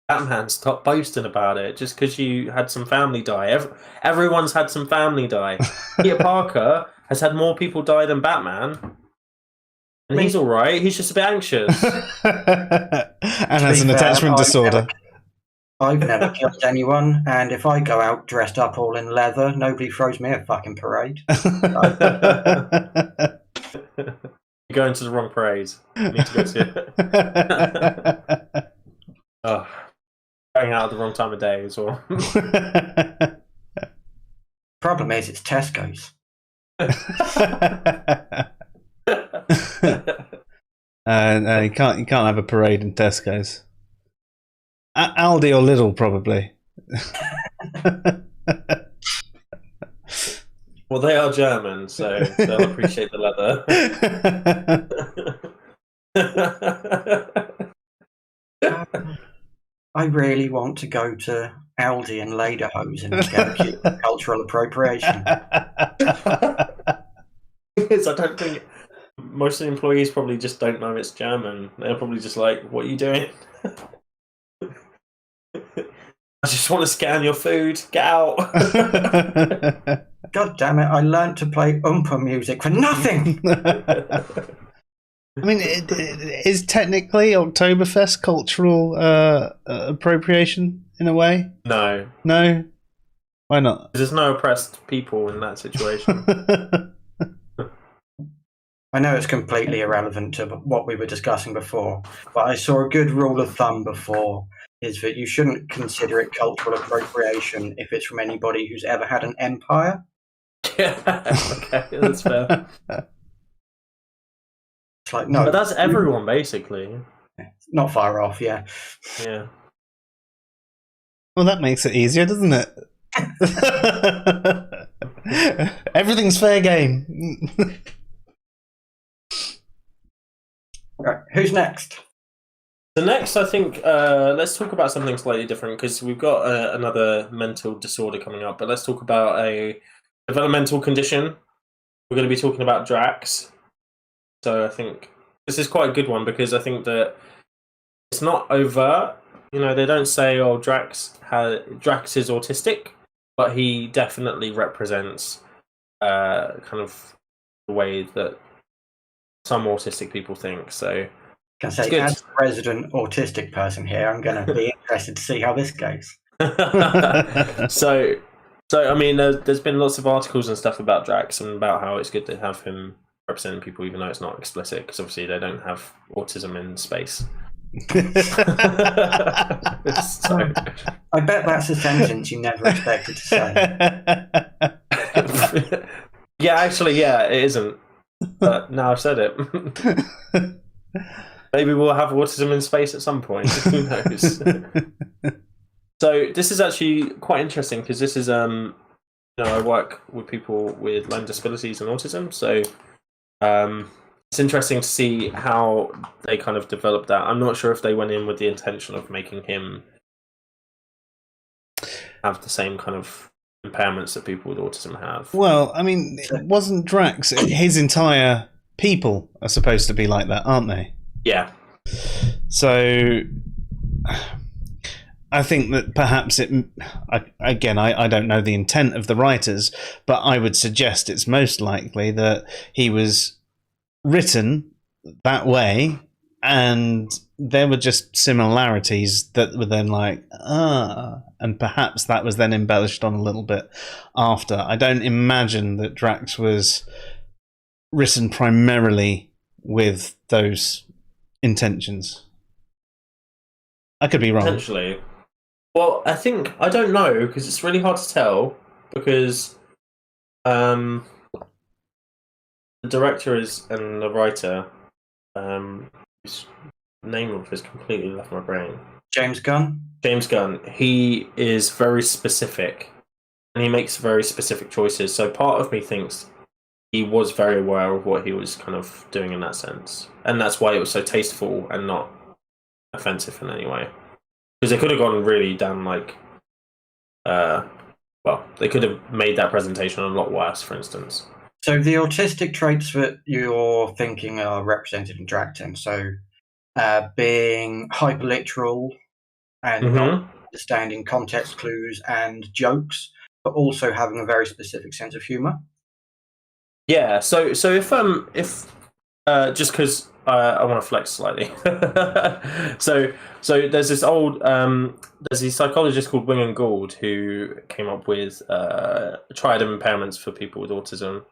Batman, stop boasting about it just because you had some family die. Everyone's had some family die. Peter Parker has had more people die than Batman, and he's all right. He's just a bit anxious and has an attachment disorder. I've never killed anyone, and if I go out dressed up all in leather, nobody throws me a fucking parade. You're going to the wrong parade. You need to go to it. Oh, going out at the wrong time of day as well. Problem is, it's Tesco's. You can't have a parade in Tesco's. Aldi or Lidl, probably. Well, they are German, so they'll appreciate the leather. I really want to go to Aldi and Lederhosen and get a cultural appropriation. Yes, I don't think most of the employees probably just don't know it's German. They're probably just like, "What are you doing?" I just want to scan your food. Get out. God damn it, I learned to play Oompa music for nothing! I mean, is technically Oktoberfest cultural appropriation in a way? No. No? Why not? There's no oppressed people in that situation. I know it's completely irrelevant to what we were discussing before, but I saw a good rule of thumb before, is that you shouldn't consider it cultural appropriation if it's from anybody who's ever had an empire. Yeah, okay, that's fair. It's like, no. But that's everyone, basically. Not far off, yeah. Yeah. Well, that makes it easier, doesn't it? Everything's fair game. Right, who's next? So next, I think, let's talk about something slightly different, because we've got another mental disorder coming up, but let's talk about a developmental condition. We're going to be talking about Drax. So I think this is quite a good one, because I think that it's not overt. They don't say, "Oh, Drax is autistic," but he definitely represents kind of the way that some autistic people think. So, Can I say, as a resident autistic person here, I'm going to be interested to see how this goes. so I mean, there's been lots of articles and stuff about Drax and about how it's good to have him representing people, even though it's not explicit, because obviously they don't have autism in space. So. I bet that's a sentence you never expected to say. Yeah, actually, it isn't. But now I've said it. Maybe we'll have autism in space at some point. Who knows? So this is actually quite interesting because this is, I work with people with learning disabilities and autism. So it's interesting to see how they kind of developed that. I'm not sure if they went in with the intention of making him have the same kind of impairments that people with autism have. Well, I mean, wasn't Drax, his entire people are supposed to be like that, aren't they? Yeah. So I think that perhaps I don't know the intent of the writers, but I would suggest it's most likely that he was written that way and there were just similarities that were then and perhaps that was then embellished on a little bit after. I don't imagine that Drax was written primarily with those intentions. I could be wrong. Potentially. Well, I don't know, because it's really hard to tell, because the director and the writer, his name has completely left my brain. James Gunn? James Gunn. He is very specific, and he makes very specific choices, so part of me thinks he was very aware of what he was kind of doing in that sense, and that's why it was so tasteful and not offensive in any way. Because they could have gone really down they could have made that presentation a lot worse, for instance. So the autistic traits that you're thinking are represented in Dracton, so being hyperliteral and not understanding context clues and jokes, but also having a very specific sense of humour. Yeah. So if just because I want to flex slightly, so there's this there's a psychologist called Wing Gould who came up with a triad of impairments for people with autism.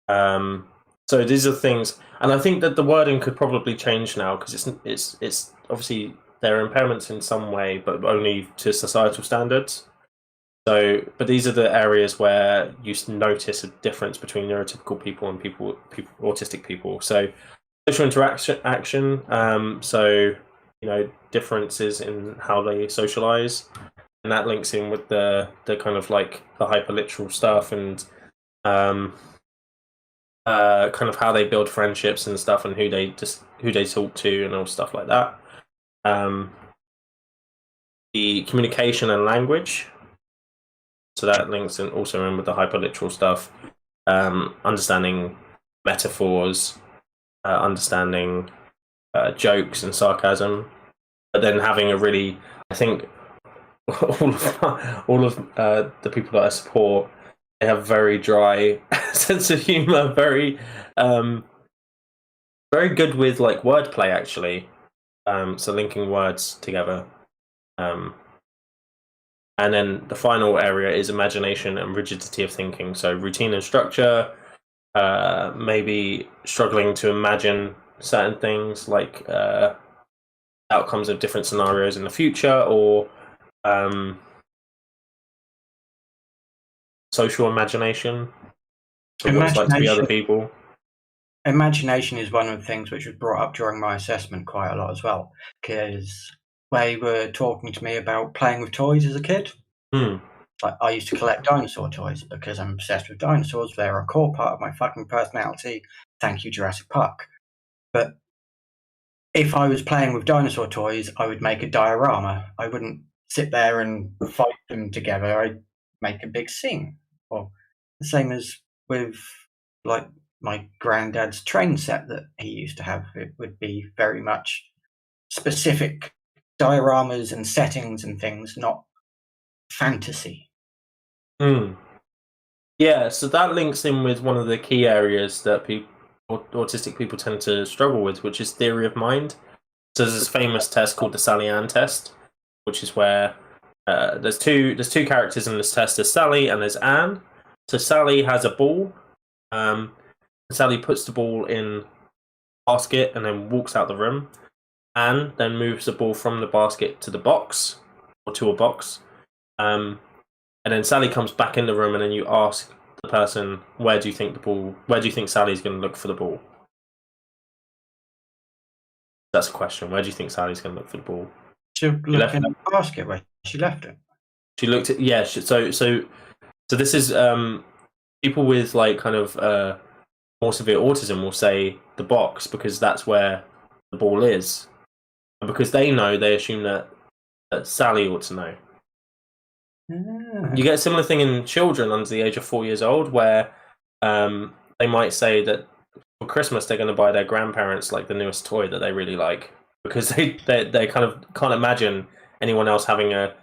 So these are things, and I think that the wording could probably change now because it's obviously there are impairments in some way, but only to societal standards. So, but these are the areas where you notice a difference between neurotypical people and autistic people. So, social interaction. So, differences in how they socialize, and that links in with the kind of like the hyperliteral stuff and kind of how they build friendships and stuff, and who they talk to and all stuff like that. The communication and language. So that links in also in with the hyperliteral stuff, understanding metaphors, understanding jokes and sarcasm, but then having a really, I think, all of the people that I support, they have very dry sense of humor, very good with like wordplay actually. So linking words together. And then the final area is imagination and rigidity of thinking. So routine and structure, maybe struggling to imagine certain things like outcomes of different scenarios in the future, or social imagination. So what it's like to be other people. Imagination is one of the things which was brought up during my assessment quite a lot as well, because they were talking to me about playing with toys as a kid. Like, I used to collect dinosaur toys because I'm obsessed with dinosaurs. They're a core part of my fucking personality. Thank you, Jurassic Park. But if I was playing with dinosaur toys, I would make a diorama. I wouldn't sit there and fight them together. I'd make a big scene. Or the same as with like my granddad's train set that he used to have. It would be very much specific dioramas and settings and things, not fantasy. Yeah, so that links in with one of the key areas that autistic people tend to struggle with, which is theory of mind. So there's this famous test called the Sally-Ann test, which is where there's two characters in this test. There's Sally and there's Anne. So Sally has a ball. Sally puts the ball in a basket and then walks out the room. Anne then moves the ball from the basket to the box, or to a box. And then Sally comes back in the room, and then you ask the person, where do you think Sally's going to look for the ball? That's a question. Where do you think Sally's going to look for the ball? She looked in a basket where she left it. She looked at, yeah. So this is people with like kind of more severe autism will say the box because that's where the ball is, and because they know, they assume that Sally ought to know. You get a similar thing in children under the age of 4 years old, where they might say that for Christmas they're going to buy their grandparents like the newest toy that they really like, because they kind of can't imagine anyone else having a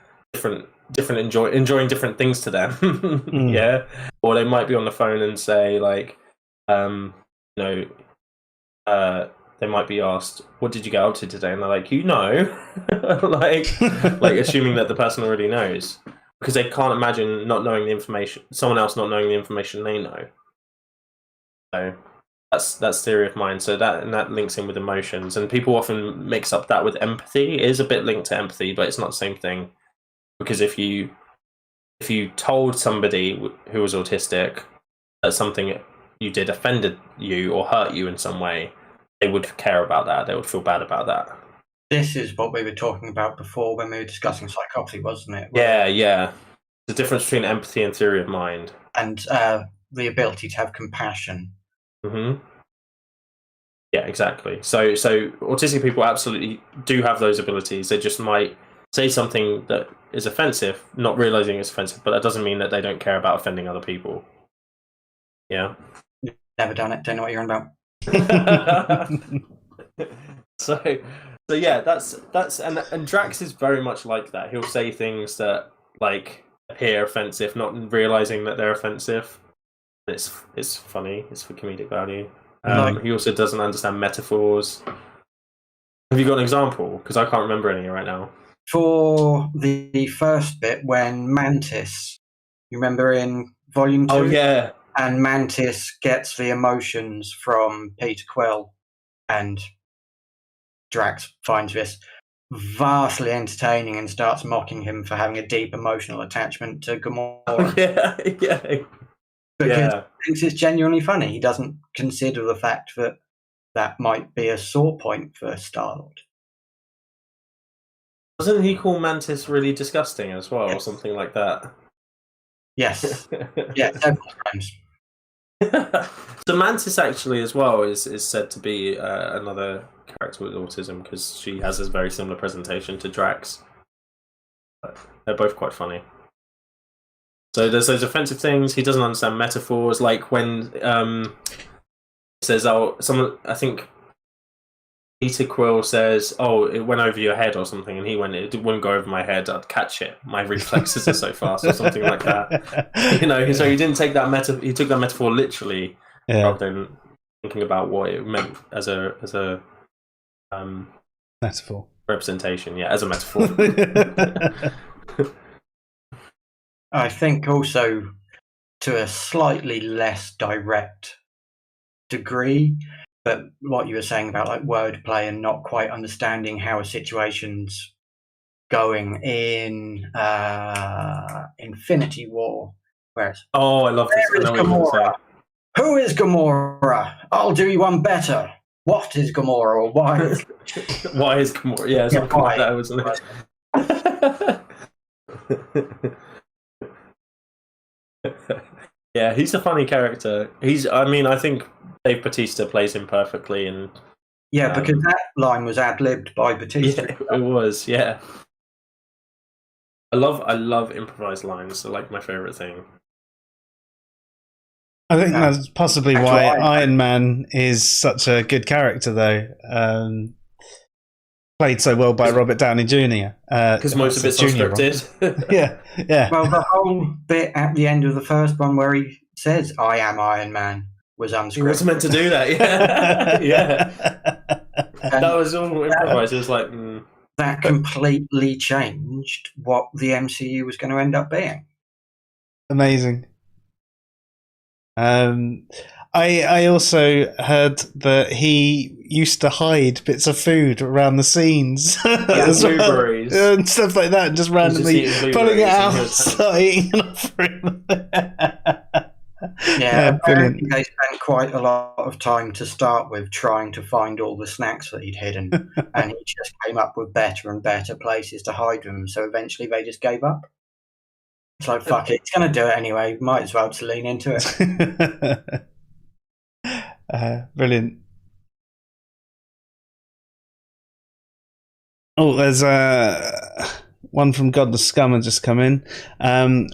enjoying different things to them. Yeah, or they might be on the phone and say like, they might be asked, what did you get up to today? And they're like, like assuming that the person already knows, because they can't imagine not knowing the information, someone else not knowing the information they know. So that's theory of mind. So that links in with emotions, and people often mix up that with empathy. It is a bit linked to empathy, but it's not the same thing, because if you told somebody who was autistic that something you did offended you or hurt you in some way, they would care about that. They would feel bad about that. This is what we were talking about before when we were discussing psychopathy, wasn't it? Yeah. The difference between empathy and theory of mind. And the ability to have compassion. Mm-hmm. Yeah, exactly. So autistic people absolutely do have those abilities. They just might say something that is offensive, not realizing it's offensive, but that doesn't mean that they don't care about offending other people. Yeah. Never done it. Don't know what you're on about. So yeah, that's and Drax is very much like that. He'll say things that like appear offensive, not realizing that they're offensive. It's funny. It's for comedic value. He also doesn't understand metaphors. Have you got an example? Because I can't remember any right now. For the first bit, when Mantis, you remember in Volume 2? Oh yeah. And Mantis gets the emotions from Peter Quill, and Drax finds this vastly entertaining and starts mocking him for having a deep emotional attachment to Gamora. Oh, yeah. Because he thinks it's genuinely funny. He doesn't consider the fact that might be a sore point for Star-Lord. Doesn't he call Mantis really disgusting as well, or something like that? Yes. Yeah, several times. So Mantis actually as well is said to be another character with autism, because she has this very similar presentation to Drax. But they're both quite funny. So there's those offensive things. He doesn't understand metaphors, like when says, "Oh, someone." I think Peter Quill says, "Oh, it went over your head" or something, and he went, "It wouldn't go over my head. I'd catch it. My reflexes are so fast," or something like that. So he didn't take that He took that metaphor literally, rather than thinking about what it meant as a metaphor representation. Yeah, as a metaphor. I think also to a slightly less direct degree, but what you were saying about like wordplay and not quite understanding how a situation's going in Infinity War, where it's, oh, I love this. I know Gamora. Who is Gamora? I'll do you one better. What is Gamora, or why is why is Gamora? Yeah, something like that, wasn't it? Yeah, he's a funny character. I think Dave Bautista plays him perfectly, and because that line was ad-libbed by Bautista. Yeah, it was. Yeah, I love improvised lines. They're like my favorite thing. I think that's possibly why Iron Man is such a good character, though. played so well by Robert Downey Jr. Because most of it's unscripted. yeah. Well, the whole bit at the end of the first one where he says, "I am Iron Man," was unscripted. He was meant to do that, yeah. Yeah. That was all improvised. It was like... That completely changed what the MCU was going to end up being. Amazing. I also heard that he used to hide bits of food around the scenes as well, and stuff like that, just randomly pulling it out, eating it off for him. Yeah, apparently they spent quite a lot of time to start with trying to find all the snacks that he'd hidden, and he just came up with better and better places to hide them, so eventually they just gave up. It's like, fuck it, it's going to do it anyway, might as well to lean into it. Brilliant. Oh, there's one from Godless Scum has just come in.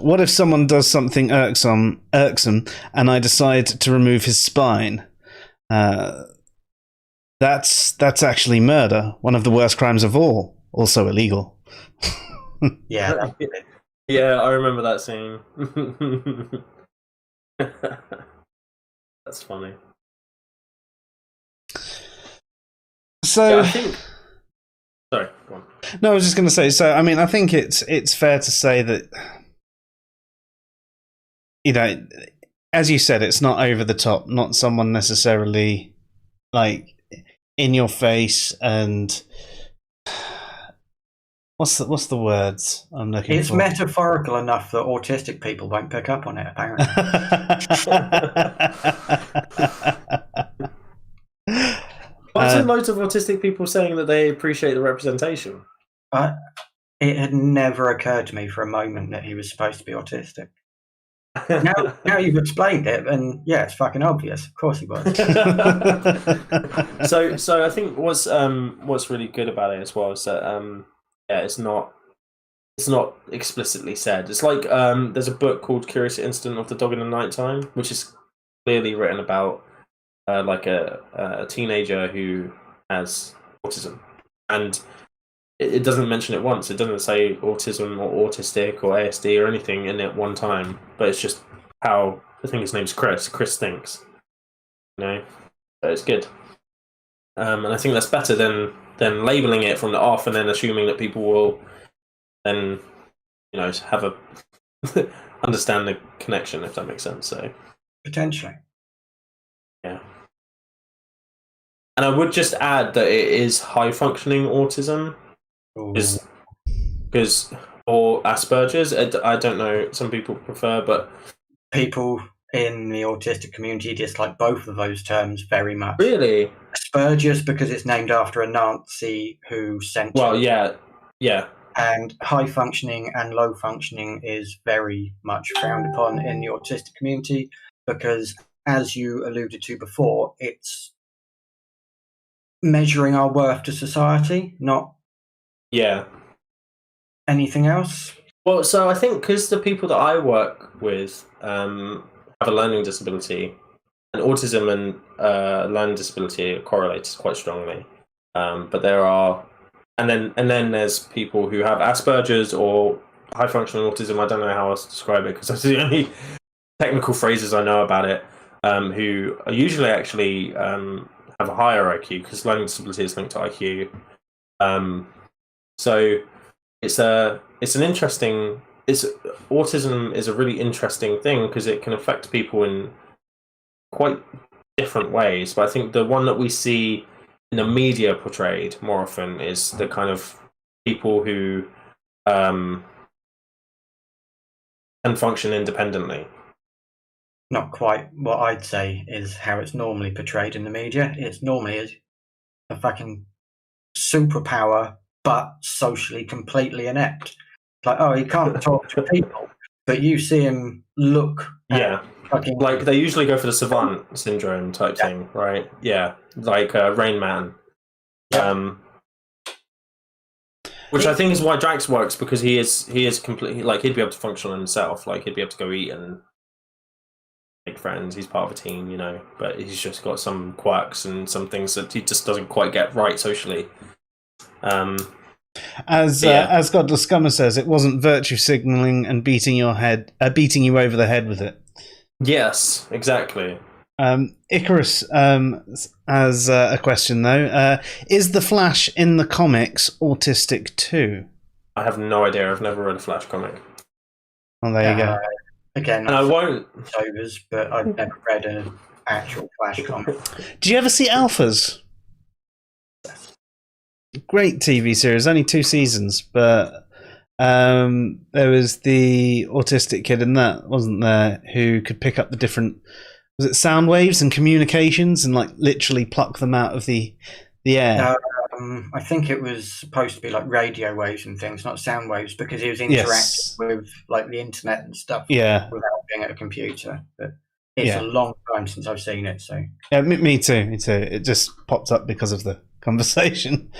What if someone does something irksome, and I decide to remove his spine? That's actually murder, one of the worst crimes of all, also illegal. Yeah. Yeah, I remember that scene. That's funny. So, yeah, I think... Sorry, go on. No, I was just going to say. So, I mean, I think it's fair to say that, you know, as you said, it's not over the top, not someone necessarily like in your face and. What's the words I'm looking for? It's metaphorical enough that autistic people won't pick up on it, apparently. I've seen loads of autistic people saying that they appreciate the representation. It had never occurred to me for a moment that he was supposed to be autistic. Now you've explained it, and yeah, it's fucking obvious. Of course he was. So I think what's really good about it as well is that it's not explicitly said. It's like there's a book called Curious Incident of the Dog in the Nighttime, which is clearly written about like a teenager who has autism, and it doesn't mention it once. It doesn't say autism or autistic or ASD or anything in it one time, but it's just how I think his name's Chris. Chris thinks, you know, so it's good, and I think that's better than labeling it from the off and then assuming that people will then, you know, have a understand the connection, if that makes sense. So potentially, yeah. And I would just add that it is high functioning autism, because or Asperger's. I don't know. Some people prefer, but people in the autistic community dislike both of those terms very much. Really? Asperger's because it's named after a Nazi who sent. Well, yeah. And high functioning and low functioning is very much frowned upon in the autistic community because, as you alluded to before, it's measuring our worth to society, not anything else. Well, so I think because the people that I work with have a learning disability, and autism and learning disability are correlated quite strongly. But there are, and then there's people who have Asperger's or high functioning autism. I don't know how else to describe it because that's the only technical phrases I know about it. Who are usually actually have a higher IQ because learning disability is linked to IQ. So autism is a really interesting thing because it can affect people in quite different ways. But I think the one that we see in the media portrayed more often is the kind of people who can function independently. Not quite what I'd say is how it's normally portrayed in the media. It's normally as a fucking superpower, but socially completely inept. Like, oh, he can't talk to people, but you see him look. Fucking... Like they usually go for the savant syndrome type thing, right? Yeah, like Rain Man. Which I think is why Drax works because he is completely like he'd be able to function on himself, like he'd be able to go eat and make friends. He's part of a team, you know, but he's just got some quirks and some things that he just doesn't quite get right socially. As Godless Scummer says, it wasn't virtue signaling and beating you over the head with it. Yes, exactly. Icarus has a question though. Is the Flash in the comics autistic too? I have no idea. I've never read a Flash comic. Well, there you go. Again, and I won't. Overs, but I've never read an actual Flash comic. Did you ever see Alphas? Great TV series, only 2 seasons, but there was the autistic kid in that, wasn't there, who could pick up the different, was it sound waves and communications and like literally pluck them out of the air? I think it was supposed to be like radio waves and things, not sound waves, because he was interacting with like the internet and stuff without being at a computer. But it's a long time since I've seen it, so yeah, me too. It just popped up because of the conversation.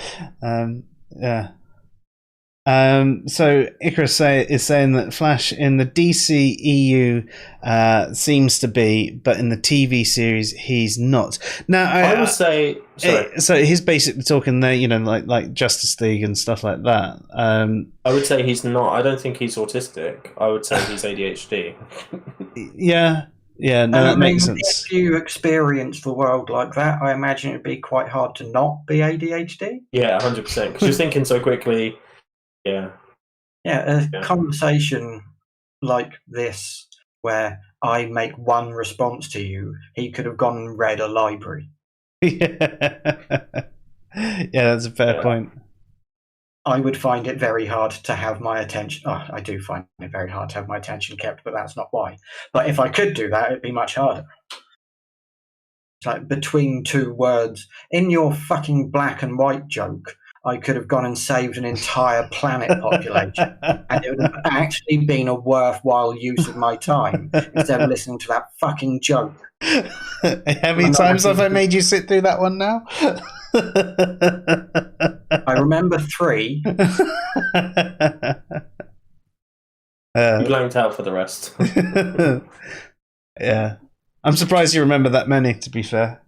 So Icarus is saying that Flash in the DC EU seems to be, but in the TV series he's not. Now I would say so he's basically talking there, like Justice League and stuff like that. I would say he's not. I don't think he's autistic. I would say he's ADHD. Yeah, no, that makes sense. If you experience the world like that, I imagine it'd be quite hard to not be ADHD. Yeah, 100%. Because you're thinking so quickly. Yeah, a conversation like this, where I make one response to you, he could have gone and read a library. Yeah, that's a fair point. I would find it very hard to have my attention. Oh, I do find it very hard to have my attention kept, but that's not why. But if I could do that, it'd be much harder. It's like between 2 words. In your fucking black and white joke, I could have gone and saved an entire planet population, and it would have actually been a worthwhile use of my time instead of listening to that fucking joke. How many times have I made you sit through that one now? I remember 3. You blanked out for the rest. Yeah. I'm surprised you remember that many, to be fair.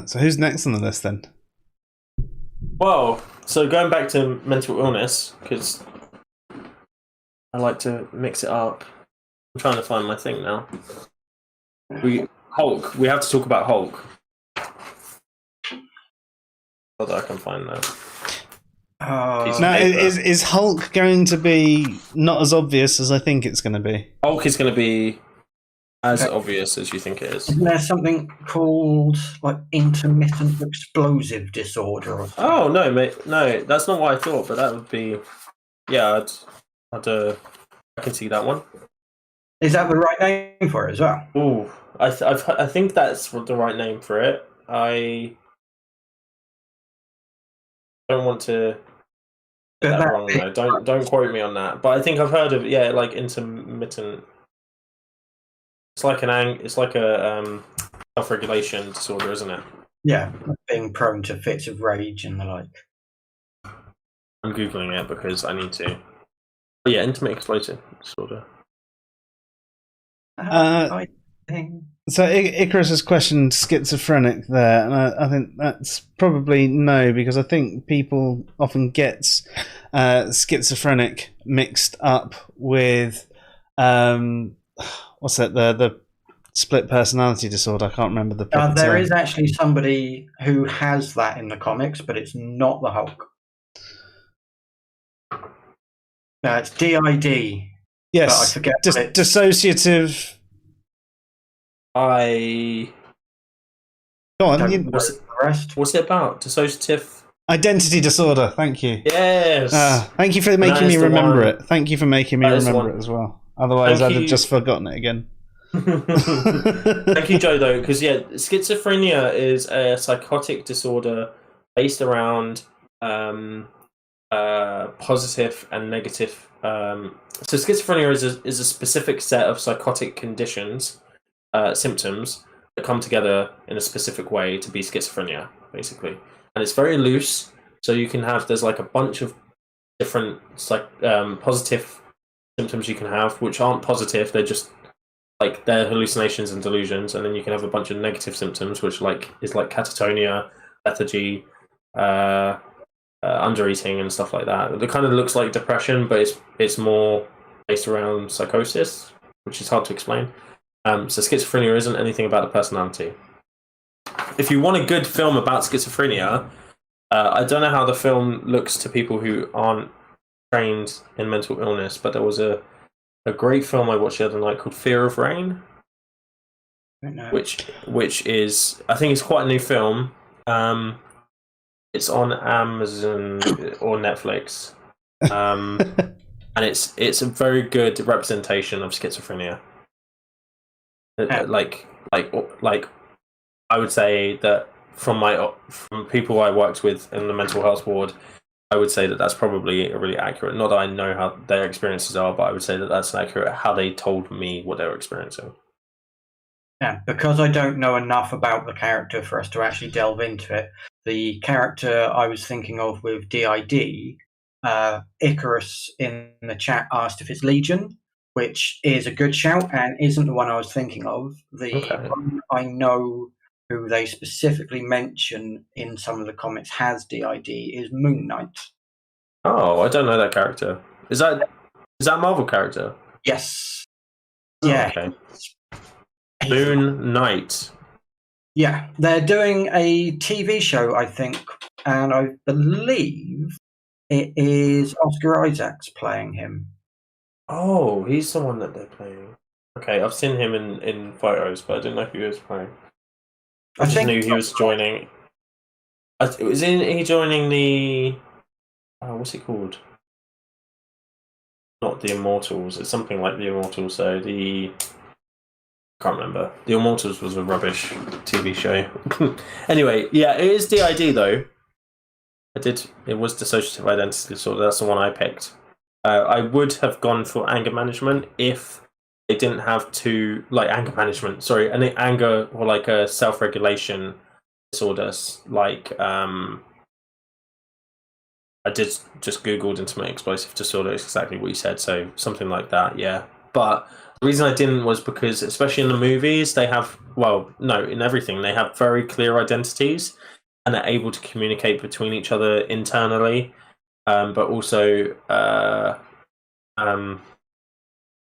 So who's next on the list then? Well, so going back to mental illness, because I like to mix it up. I'm trying to find my thing now. Hulk. We have to talk about Hulk. Although I can find that. Now, is Hulk going to be not as obvious as I think it's going to be? Hulk is going to be as obvious as you think it is. Isn't there something called like intermittent explosive disorder? Or something? Oh no, mate, no, that's not what I thought. But that would be, I can see that one. Is that the right name for it as well? Ooh, I think that's the right name for it. I don't want to get that wrong though. Don't quote me on that. But I think I've heard of like intermittent. It's like a self-regulation disorder, isn't it? Yeah, being prone to fits of rage and the like. I'm googling it because I need to. But yeah, intermittent explosive disorder. So Icarus's question, schizophrenic there, and I think that's probably no, because I think people often get schizophrenic mixed up with what's that, the split personality disorder. I can't remember the proper there term. is actually somebody who has that in the comics, but it's not the Hulk. It's DID. Yes, but I forget dissociative. Go on. What's it about? Dissociative identity disorder. Thank you. Yes. Thank you for making me remember it. Thank you for making me remember it as well. Otherwise, I'd have just forgotten it again. Thank you, Joe. Though, because schizophrenia is a psychotic disorder based around positive and negative. So schizophrenia is a specific set of psychotic conditions, symptoms that come together in a specific way to be schizophrenia, basically. And it's very loose, so you can have, there's like a bunch of different positive symptoms you can have, which aren't positive, they're just like their hallucinations and delusions, and then you can have a bunch of negative symptoms, which is like catatonia, lethargy, undereating, and stuff like that. It kind of looks like depression, but it's more based around psychosis, which is hard to explain. So schizophrenia isn't anything about the personality. If you want a good film about schizophrenia, I don't know how the film looks to people who aren't trained in mental illness, but there was a great film I watched the other night called Fear of Rain, which is, I think it's quite a new film. It's on Amazon or Netflix, and it's a very good representation of schizophrenia. Like I would say that from people I worked with in the mental health ward, I would say that that's probably really accurate. Not that I know how their experiences are, but I would say that that's accurate how they told me what they were experiencing. Yeah, because I don't know enough about the character for us to actually delve into it. The character I was thinking of with DID, Icarus in the chat asked if it's Legion, which is a good shout and isn't the one I was thinking of. The one I know who they specifically mention in some of the comics has DID is Moon Knight. Oh, I don't know that character. Is that a Marvel character? Yes. Oh, yeah. Okay. Moon Knight. Yeah, they're doing a TV show, I think, and I believe it is Oscar Isaacs playing him. Oh, he's the one that they're playing. Okay, I've seen him in photos, but I didn't know who he was playing. I just knew he was joining. He joining the? What's it called? Not the Immortals. It's something like the Immortals. So I can't remember. The Immortals was a rubbish TV show. Anyway, yeah, it is DID though. It was dissociative identity disorder. That's the one I picked. I would have gone for anger management if they didn't have to anger management. Sorry, anger or like a self-regulation disorders. Like I did just Googled intermittent explosive disorder. It's exactly what you said. So something like that. Yeah, but the reason I didn't was because, especially in the movies, they have in everything they have very clear identities and are able to communicate between each other internally. But also,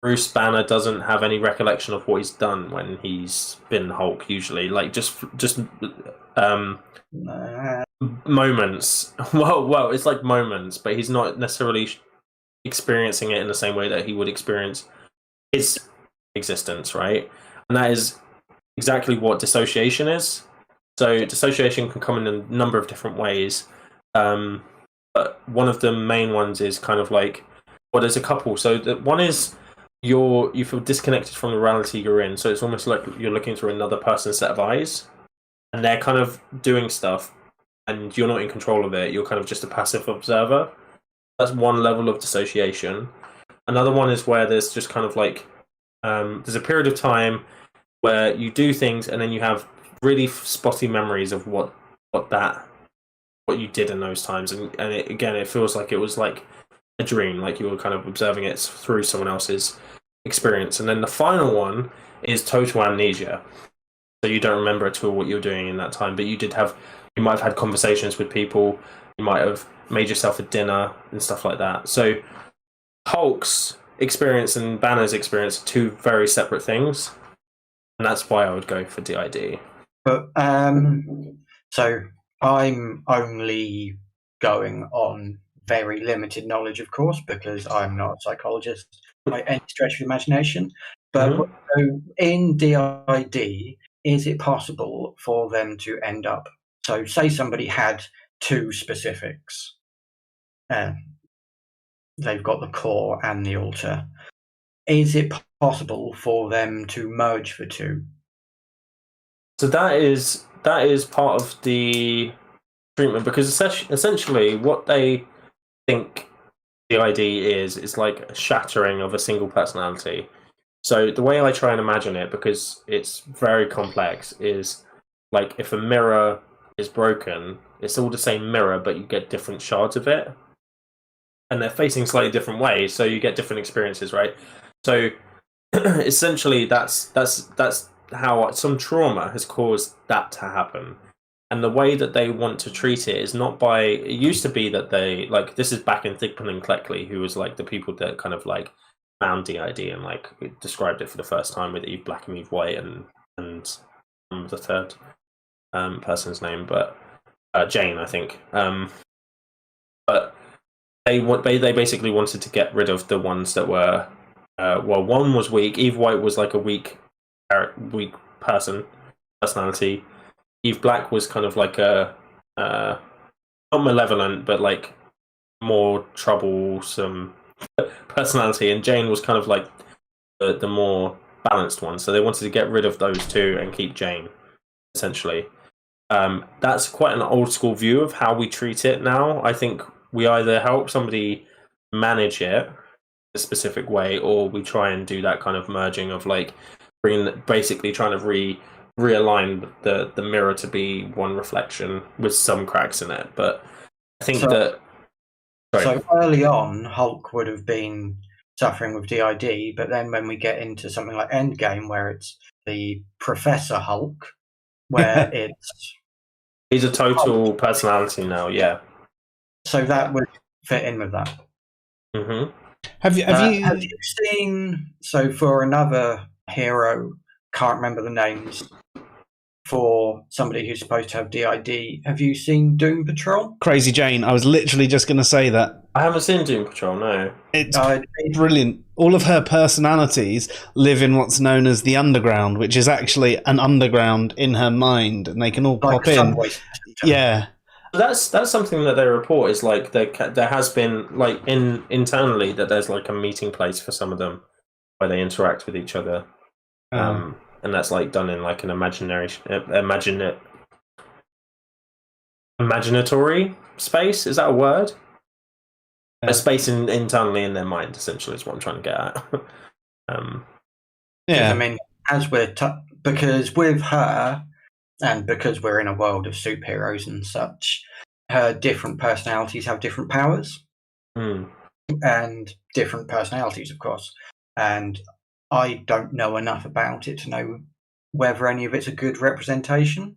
Bruce Banner doesn't have any recollection of what he's done when he's been Hulk. Usually, just moments. Well, it's like moments, but he's not necessarily experiencing it in the same way that he would experience his existence, right? And that is exactly what dissociation is. So dissociation can come in a number of different ways. But one of the main ones is kind of there's a couple. So one is you feel disconnected from the reality you're in. So it's almost like you're looking through another person's set of eyes, and they're kind of doing stuff, and you're not in control of it. You're kind of just a passive observer. That's one level of dissociation. Another one is where there's just kind of there's a period of time where you do things, and then you have really spotty memories of what you did in those times, and it feels like it was like a dream, like you were kind of observing it through someone else's experience. And then the final one is total amnesia, so you don't remember at all what you were doing in that time, but you might have had conversations with people, you might have made yourself a dinner and stuff like that. So Hulk's experience and Banner's experience are two very separate things, and that's why I would go for DID. But so I'm only going on very limited knowledge, of course, because I'm not a psychologist by any stretch of the imagination. But so in DID, is it possible for them to end up? So say somebody had two specifics. They've got the core and the alter. Is it possible for them to merge the two? So that is part of the treatment, because essentially what they think the ID is like a shattering of a single personality. So the way I try and imagine it, because it's very complex, is like if a mirror is broken, it's all the same mirror, but you get different shards of it, and they're facing slightly different ways, so you get different experiences, right? So essentially that's how some trauma has caused that to happen. And the way that they want to treat it is not by. It used to be that they like this is back in Thigpen and Cleckley, who was like the people that kind of like found DID and like described it for the first time with Eve Black and Eve White and the third person's name, but Jane, I think. But they basically wanted to get rid of the ones that were one was weak. Eve White was like a weak personality. Eve Black was kind of like a not malevolent, but like more troublesome personality, and Jane was kind of like the more balanced one. So they wanted to get rid of those two and keep Jane, essentially. That's quite an old school view of how we treat it now. I think we either help somebody manage it a specific way, or we try and do that kind of merging of like basically trying to realign the mirror to be one reflection with some cracks in it. But I think so early on, Hulk would have been suffering with DID, but then when we get into something like Endgame, where it's the Professor Hulk, where he's a total personality now, yeah. So that would fit in with that. Mm-hmm. Have you seen? So for another hero, can't remember the names. For somebody who's supposed to have DID, have you seen Doom Patrol? Crazy Jane. I was literally just going to say that. I haven't seen Doom Patrol, no. It's brilliant. All of her personalities live in what's known as the underground, which is actually an underground in her mind, and they can all pop in. Yeah. That's something that they report is like there has been like internally that there's like a meeting place for some of them where they interact with each other. And that's like done in like an imaginatory space. Is that a word? A space internally in their mind, essentially, is what I'm trying to get at. I mean, as because with her, and because we're in a world of superheroes and such, her different personalities have different powers, and different personalities, of course, and I don't know enough about it to know whether any of it's a good representation.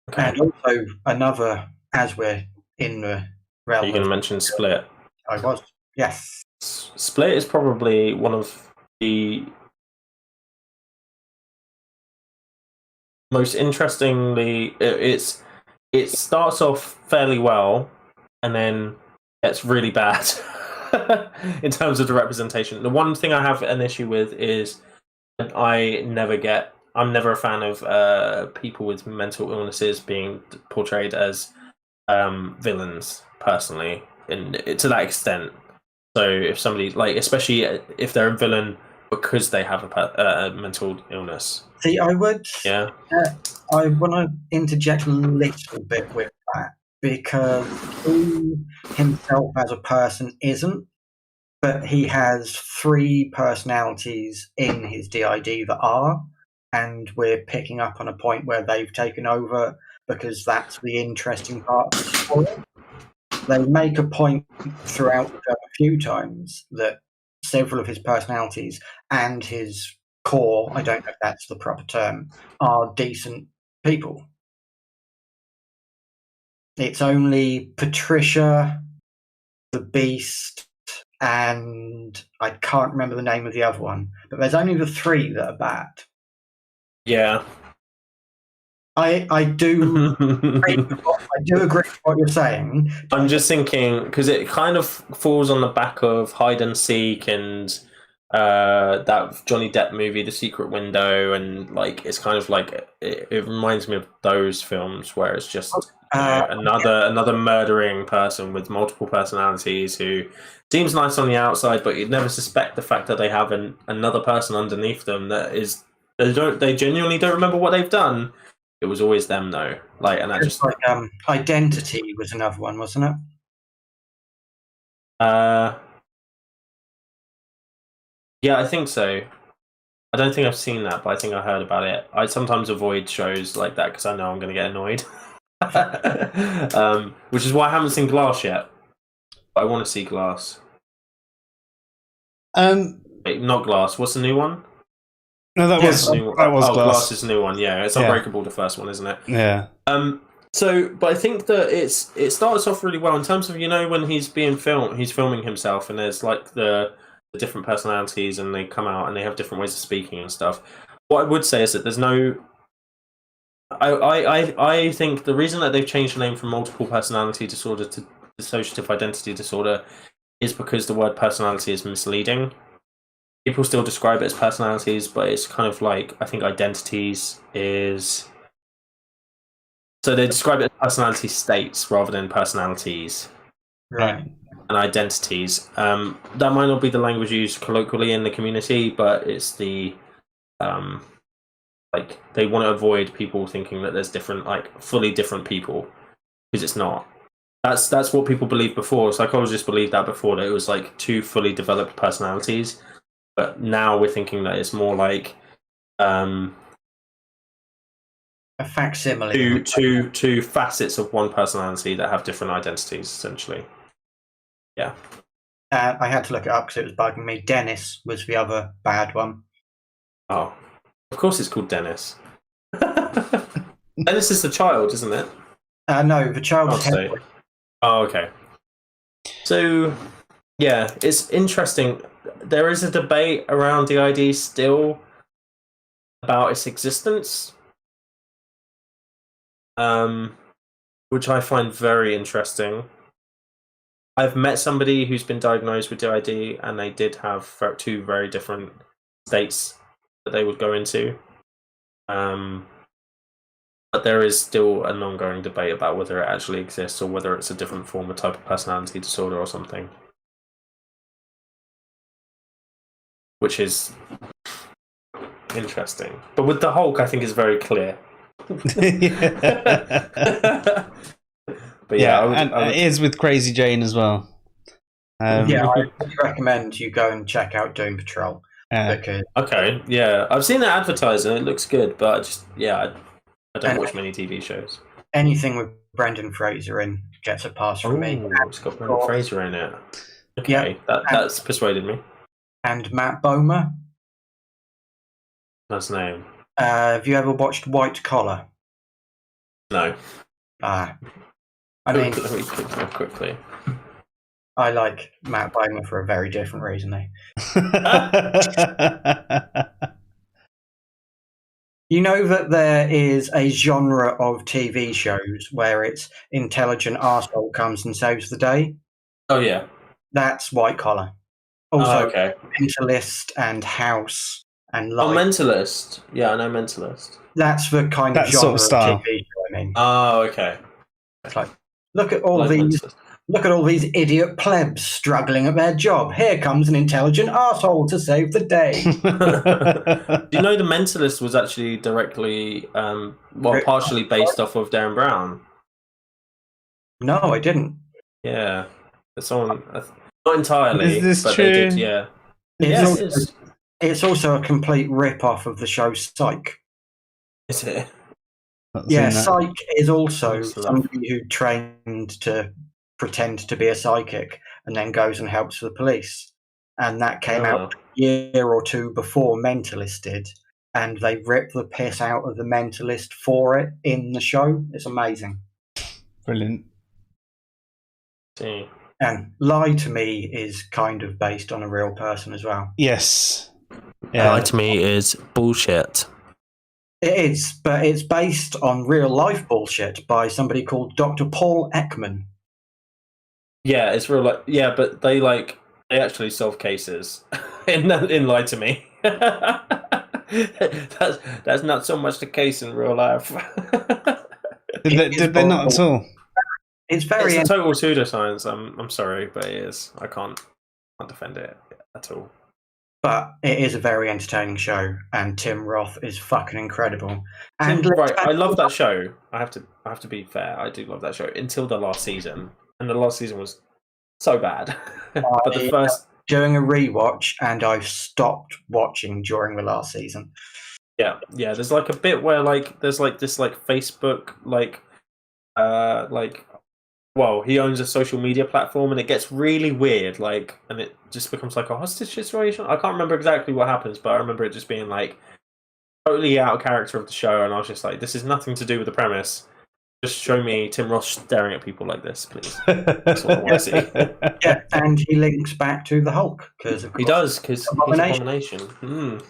Okay. And also another, as we're in the realm. Are you going to mention Split? I was, yes. Split is probably one of the most interestingly. It starts off fairly well, and then gets really bad. In terms of the representation, the one thing I have an issue with is I'm never a fan of people with mental illnesses being portrayed as villains, personally, and to that extent. So if somebody, like, especially if they're a villain because they have a mental illness. See, I would. Yeah. I want to interject a little bit with that, because he himself as a person isn't, but he has 3 personalities in his DID that are, and we're picking up on a point where they've taken over, because that's the interesting part of the story. They make a point throughout the film a few times that several of his personalities and his core, I don't know if that's the proper term, are decent people. It's only Patricia, the Beast, and I can't remember the name of the other one, but there's only the 3 that are bad. Yeah. I do agree with what you're saying. I'm just thinking, because it kind of falls on the back of Hide and Seek and that Johnny Depp movie, The Secret Window, and like it's kind of like it reminds me of those films where it's just another murdering person with multiple personalities who seems nice on the outside, but you'd never suspect the fact that they have another person underneath them that is they genuinely don't remember what they've done. It was always them, though. Like, and I just like Identity was another one, wasn't it? Yeah, I think so. I don't think I've seen that, but I think I heard about it. I sometimes avoid shows like that because I know I'm going to get annoyed. Which is why I haven't seen Glass yet. But I want to see Glass. Wait, not Glass. What's the new one? No, that was Glass. Glass. Is the new one. Yeah, it's Unbreakable, the first one, isn't it? Yeah. So, but I think that it starts off really well in terms of when he's filming himself, and there's like the different personalities, and they come out and they have different ways of speaking and stuff. What I would say is that there's no. I think the reason that they've changed the name from multiple personality disorder to dissociative identity disorder is because the word personality is misleading. People still describe it as personalities, but it's kind of like, I think identities is... So they describe it as personality states rather than personalities. Right. And identities. That might not be the language used colloquially in the community, but it's the... like, they want to avoid people thinking that there's different, like, fully different people, because it's not. That's what people believed before. Psychologists believed that before, that it was like two fully developed personalities. But now we're thinking that it's more like a facsimile. Two facets of one personality that have different identities, essentially. Yeah. I had to look it up because it was bugging me. Dennis was the other bad one. Oh, of course it's called Dennis. Dennis is the child, isn't it? No, the child's Henry. Oh, okay. So, yeah, it's interesting. There is a debate around the ID still about its existence, which I find very interesting. I've met somebody who's been diagnosed with DID, and they did have two very different states that they would go into. But there is still an ongoing debate about whether it actually exists or whether it's a different form, a type of personality disorder or something. Which is interesting. But with the Hulk, I think it's very clear. But yeah, I would... it is with Crazy Jane as well. I really recommend you go and check out Doom Patrol. Because... Okay, yeah. I've seen that advertised and it looks good, but I don't watch many TV shows. Anything with Brendan Fraser in gets a pass from me. It's got Brendan Fraser in it. Okay, that's persuaded me. And Matt Bomer. That's his name. Have you ever watched White Collar? No. I mean, let me quickly. I like Matt Bomer for a very different reason, though. You know that there is a genre of TV shows where it's intelligent arsehole comes and saves the day? Oh, yeah. That's White Collar. Also, okay. Mentalist and House and Life. Oh, Mentalist. Yeah, I know Mentalist. That's the kind of genre sort of style. of TV show, I mean. Oh, okay. It's like, look at all these... Mentalist. Look at all these idiot plebs struggling at their job. Here comes an intelligent arsehole to save the day. Do you know The Mentalist was actually directly, partially based off of Dan Brown? No, I didn't. Yeah. It's on... Not entirely, Is this but true? they did, yeah. It's also a complete rip-off of the show Psych. Is it? Yeah, Psych is also somebody who trained to pretend to be a psychic and then goes and helps the police. And that came out a year or two before Mentalist did. And they ripped the piss out of the Mentalist for it in the show. It's amazing. Brilliant. See. And Lie to Me is kind of based on a real person as well. Yes. Yeah. Lie to Me is bullshit. It is, but it's based on real life bullshit by somebody called Dr. Paul Ekman. Yeah, it's real. But they actually solve cases in Lie to Me. that's not so much the case in real life. Did they not at all? It's very a total pseudoscience. I'm sorry, but it is. I can't defend it at all. But it is a very entertaining show, and Tim Roth is fucking incredible. And right, I love that show. I have to be fair. I do love that show until the last season, and the last season was so bad. But the first doing a rewatch, and I've stopped watching during the last season. Yeah. There's like a bit where there's this Facebook he owns a social media platform, and it gets really weird, and it just becomes like a hostage situation. I can't remember exactly what happens, but I remember it just being like totally out of character of the show, and I was just like, this is nothing to do with the premise. Just show me Tim Ross staring at people like this, please. That's what I want to see. Yeah, and he links back to the Hulk because he does, because he's Abomination.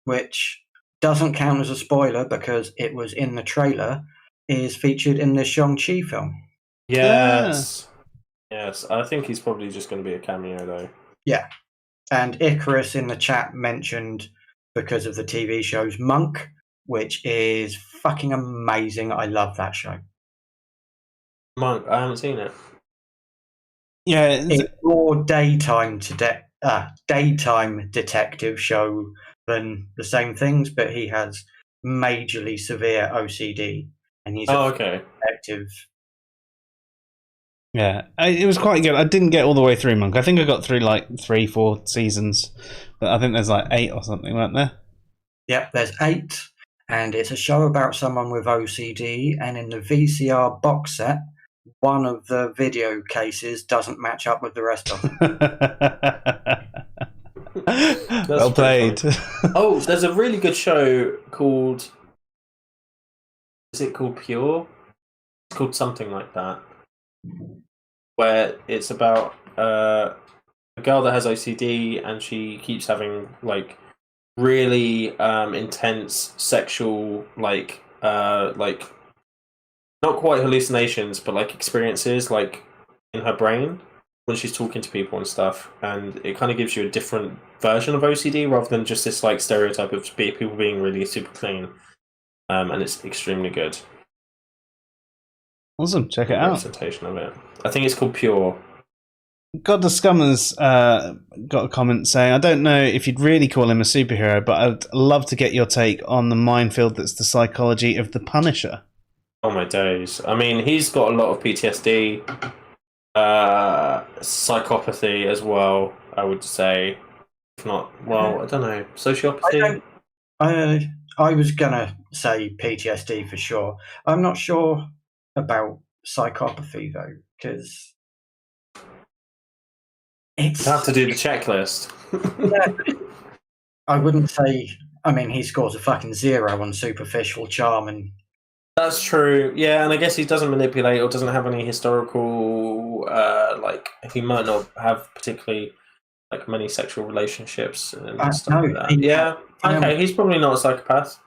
Which doesn't count as a spoiler because it was in the trailer, is featured in the Shang-Chi film. Yes. I think he's probably just going to be a cameo, though. Yeah. And Icarus in the chat mentioned because of the TV show's Monk, which is fucking amazing. I love that show. Monk, I haven't seen it. Yeah, it's more daytime detective show than the same things, but he has majorly severe OCD, and he's a detective. Yeah, it was quite good. I didn't get all the way through Monk. I think I got through like 3-4 seasons, but I think there's like 8 or something, weren't there? Yep, there's 8, and it's a show about someone with OCD, and in the VCR box set, one of the video cases doesn't match up with the rest of them. Well played. Oh, there's a really good show called... Is it called Pure? It's called something like that. Where it's about a girl that has OCD, and she keeps having like really intense sexual not quite hallucinations, but like experiences like in her brain when she's talking to people and stuff, and it kind of gives you a different version of OCD rather than just this like stereotype of people being really super clean, and it's extremely good. Awesome, check it out. Representation of it. I think it's called Pure. God the Scummer's got a comment saying, I don't know if you'd really call him a superhero, but I'd love to get your take on the minefield that's the psychology of the Punisher. Oh my days. I mean, he's got a lot of PTSD, psychopathy as well, I would say. If not, well, I don't know, sociopathy? I was going to say PTSD for sure. I'm not sure about psychopathy, though, because it's... You have to do the checklist. Yeah, I wouldn't say... I mean, he scores a fucking 0 on superficial charm and... That's true, yeah, and I guess he doesn't manipulate or doesn't have any historical, he might not have particularly, many sexual relationships and stuff like that. Yeah, okay, he's probably not a psychopath.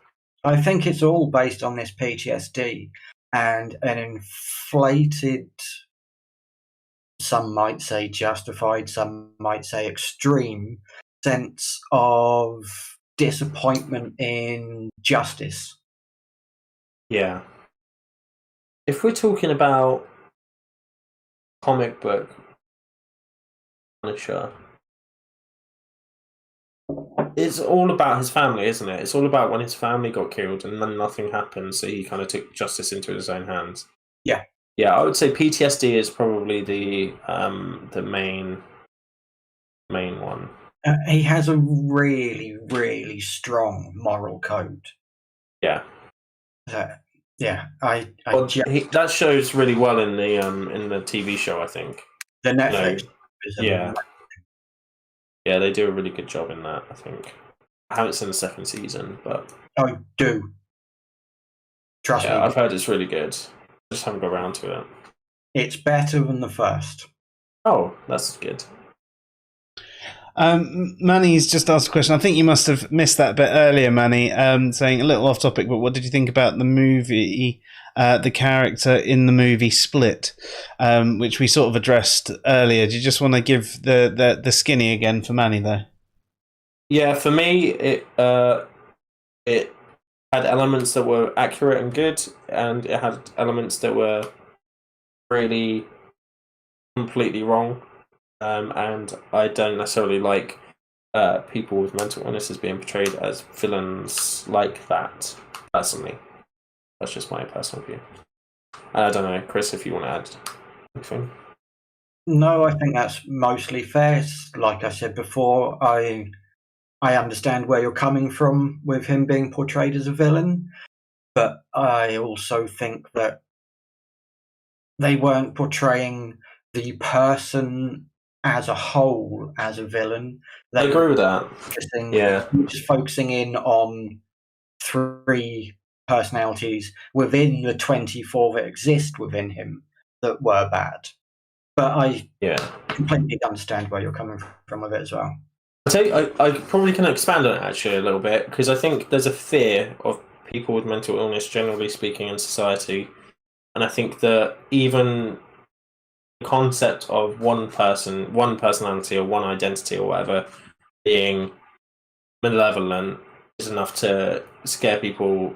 I think it's all based on this PTSD and an inflated, some might say justified, some might say extreme, sense of disappointment in justice. Yeah. If we're talking about comic book Punisher, it's all about his family, isn't it? It's all about when his family got killed and then nothing happened, so he kind of took justice into his own hands. Yeah. Yeah, I would say PTSD is probably the main one. He has a really, really strong moral code. Yeah. That shows really well in the TV show, I think. The Netflix. Yeah, they do a really good job in that, I think. I haven't seen the second season, but I do. Trust me. I've heard it's really good. I just haven't got around to it. It's better than the first. Oh, that's good. Manny's just asked a question. I think you must have missed that bit earlier, Manny, saying a little off topic, but what did you think about the movie, the character in the movie Split, which we sort of addressed earlier? Do you just want to give the skinny again for Manny, though? Yeah, for me, it had elements that were accurate and good, and it had elements that were really completely wrong. And I don't necessarily like people with mental illnesses being portrayed as villains like that, personally. That's just my personal view. I don't know, Chris, if you want to add anything. No, I think that's mostly fair. Like I said before, I understand where you're coming from with him being portrayed as a villain, but I also think that they weren't portraying the person as a whole as a villain. I agree with that. Just focusing in on 3 personalities within the 24 that exist within him that were bad. But I completely understand where you're coming from with it as well. I probably can expand on it actually a little bit, because I think there's a fear of people with mental illness, generally speaking, in society. And I think that even the concept of one personality or one identity or whatever being malevolent is enough to scare people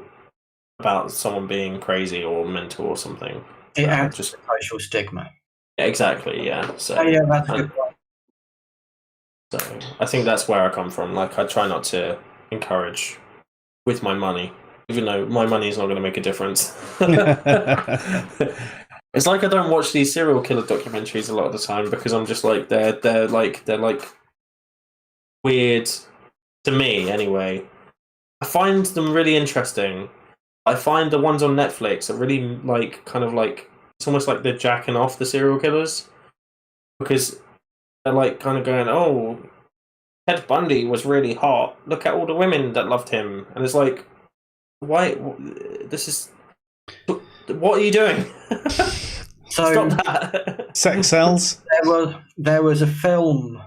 about someone being crazy or mental or something. It adds just social stigma. Exactly, yeah. So that's a good point. So I think that's where I come from. Like, I try not to encourage with my money, even though my money is not going to make a difference. It's like I don't watch these serial killer documentaries a lot of the time because I'm just like they're like weird to me anyway. I find them really interesting. I find the ones on Netflix are really it's almost like they're jacking off the serial killers, because they're like kind of going, oh, Ted Bundy was really hot. Look at all the women that loved him. And it's like, why? What are you doing? So, stop that. Sex sells. There was a film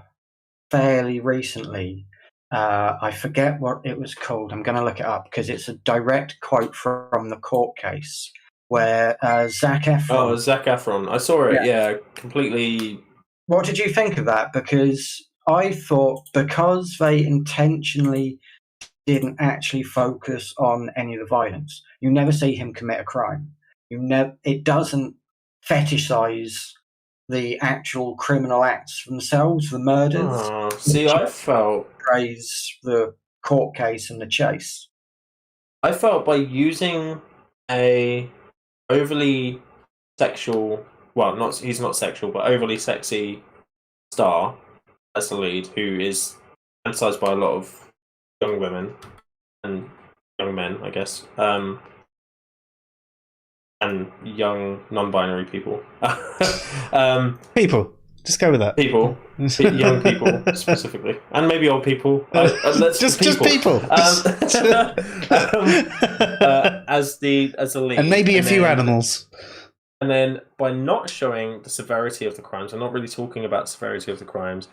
fairly recently. I forget what it was called. I'm going to look it up because it's a direct quote from the court case where Zac Efron. Oh, Zac Efron. I saw it. Yeah, completely. What did you think of that? Because I thought, because they intentionally didn't actually focus on any of the violence, you never see him commit a crime. It doesn't fetishize the actual criminal acts themselves, the murders. I felt praise the court case and the chase. I felt by using a overly sexual, he's not sexual, but overly sexy star as the lead, who is fantasized by a lot of young women and young men, I guess, and young non-binary people. People. Just go with that. People. Young people, specifically. And maybe old people. Just people. As the lead. And maybe a few animals. And then by not showing the severity of the crimes, I'm not really talking about the severity of the crimes,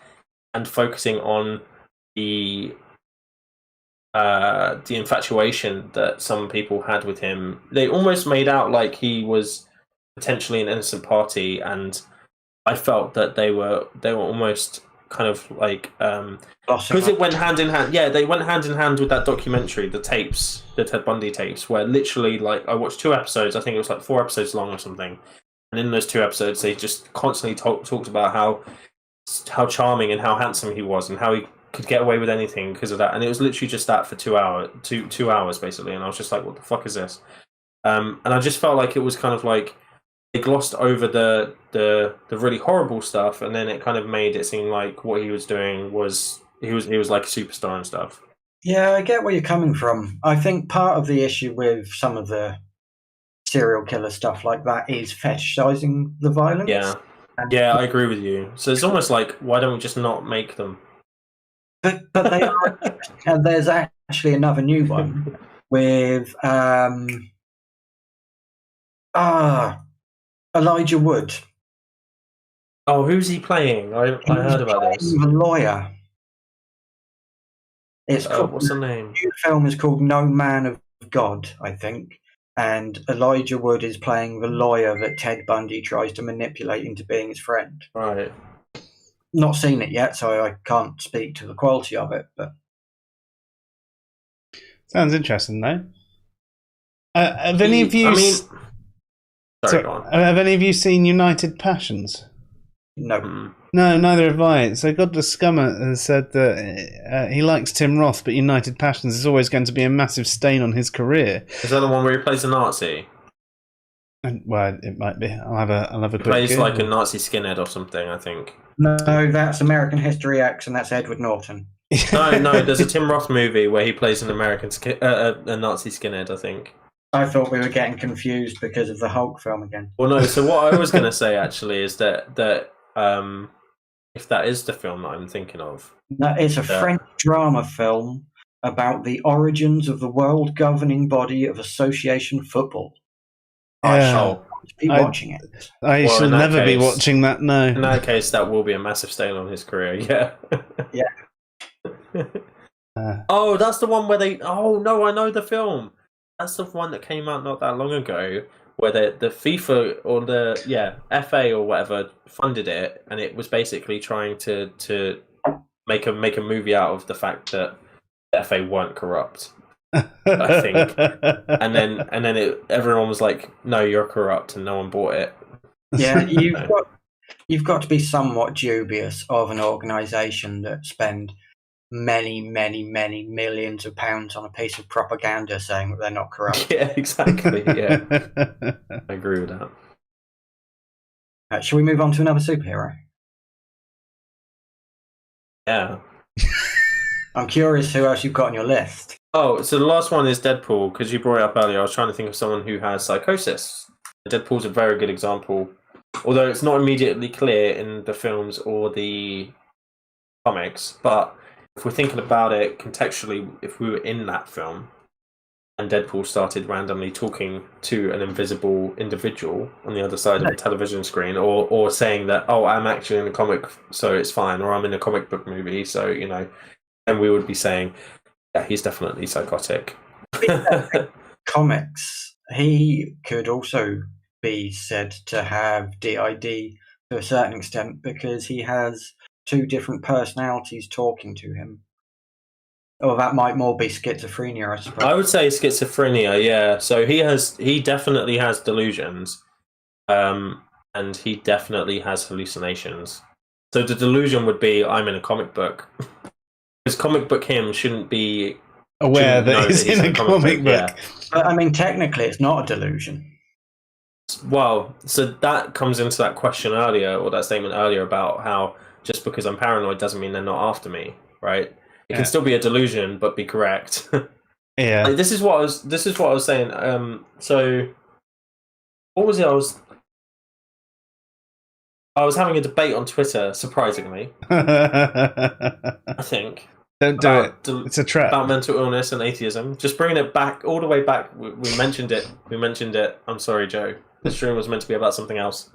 and focusing on the infatuation that some people had with him, they almost made out like he was potentially an innocent party, and I felt that they were almost kind of like because it went hand in hand. Yeah, they went hand in hand with that documentary, the Ted Bundy tapes, where literally, like, I watched 2 episodes. I think it was like 4 episodes long or something. And in those 2 episodes, they just constantly talked about how charming and how handsome he was, and how he could get away with anything because of that. And it was literally just that for 2 hours basically. And I was just like, what the fuck is this? And I just felt like it was kind of like they glossed over the really horrible stuff, and then it kind of made it seem like what he was doing was he was like a superstar and stuff. Yeah, I get where you're coming from. I think part of the issue with some of the serial killer stuff like that is fetishizing the violence. Yeah, I agree with you. So it's almost like, why don't we just not make them? But they are, and there's actually another new one with Elijah Wood. Oh, who's he playing? I heard about this. The lawyer. It's called, what's the name? The film is called No Man of God, I think. And Elijah Wood is playing the lawyer that Ted Bundy tries to manipulate into being his friend. Right. Not seen it yet, so I can't speak to the quality of it. But sounds interesting, though. Have any of you? Have any of you seen United Passions? No. No, neither have I. So Godless Scummer has said that he likes Tim Roth, but United Passions is always going to be a massive stain on his career. Is that the one where he plays a Nazi? Well, it might be. I'll have a quick. He plays like a Nazi skinhead or something, I think. No, that's American History X, and that's Edward Norton. No, there's a Tim Roth movie where he plays an American a Nazi skinhead, I think. I thought we were getting confused because of the Hulk film again. Well, no. So what I was going to say actually is that if that is the film that I'm thinking of, No, it's a French drama film about the origins of the world governing body of association football. I shall be watching it. I shall never be watching that. No. In that case, that will be a massive stain on his career. Yeah. Yeah. Oh, that's the one where they. Oh no, I know the film. That's the one that came out not that long ago, where the FIFA or the FA or whatever funded it, and it was basically trying to make a movie out of the fact that the FA weren't corrupt. I think, and then everyone was like, "No, you're corrupt," and no one bought it. Yeah, you've got to be somewhat dubious of an organisation that spend many millions of pounds on a piece of propaganda saying that they're not corrupt. Yeah, exactly. Yeah, I agree with that. Shall we move on to another superhero? Yeah. I'm curious who else you've got on your list. Oh, so the last one is Deadpool, because you brought it up earlier. I was trying to think of someone who has psychosis. Deadpool's a very good example, although it's not immediately clear in the films or the comics. But if we're thinking about it contextually, if we were in that film and Deadpool started randomly talking to an invisible individual on the other side of the television screen, or saying that, oh, I'm actually in a comic, so it's fine, or I'm in a comic book movie, so, you know, then we would be saying, yeah, he's definitely psychotic. Comics, he could also be said to have DID to a certain extent because he has two different personalities talking to him. Or that might more be schizophrenia, I suppose. I would say schizophrenia, yeah. So he definitely has delusions, and he definitely has hallucinations. So the delusion would be, I'm in a comic book. Because comic book him shouldn't be aware that he's in a comic book. Yeah. But I mean, technically, it's not a delusion. Well, so that comes into that question earlier, or that statement earlier about how just because I'm paranoid doesn't mean they're not after me, right? It can still be a delusion, but be correct. Yeah. Like, this is what I was saying. So what was it? I was having a debate on Twitter, surprisingly. I think. Don't do it. It's a trap. About mental illness and atheism. Just bringing it back, all the way back. We mentioned it. I'm sorry, Joe. The stream was meant to be about something else.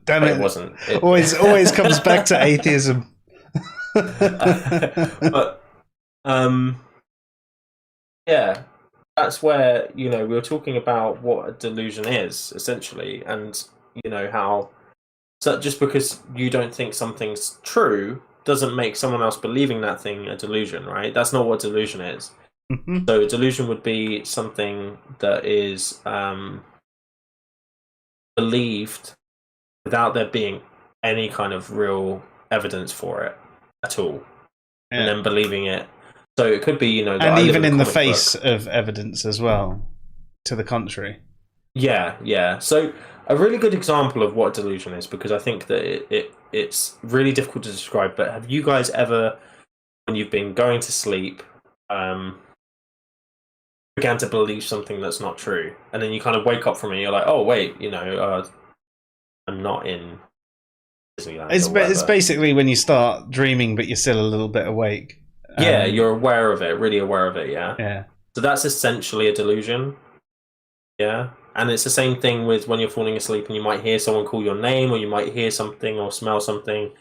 Damn it. It wasn't. Always comes back to atheism. But, yeah, that's where, you know, we were talking about what a delusion is, essentially, and, you know, how so just because you don't think something's true doesn't make someone else believing that thing a delusion, right? That's not what delusion is. Mm-hmm. So a delusion would be something that is believed without there being any kind of real evidence for it at all, and then believing it. So it could be, you know, and even in the face of evidence as well, to the contrary. Yeah. So a really good example of what delusion is, because I think that it's really difficult to describe. But have you guys ever, when you've been going to sleep, began to believe something that's not true, and then you kind of wake up from it, and you're like, oh wait, you know, I'm not in Disneyland. It's basically when you start dreaming, but you're still a little bit awake. Yeah, you're aware of it, really aware of it. Yeah. So that's essentially a delusion. Yeah. And it's the same thing with when you're falling asleep and you might hear someone call your name, or you might hear something or smell something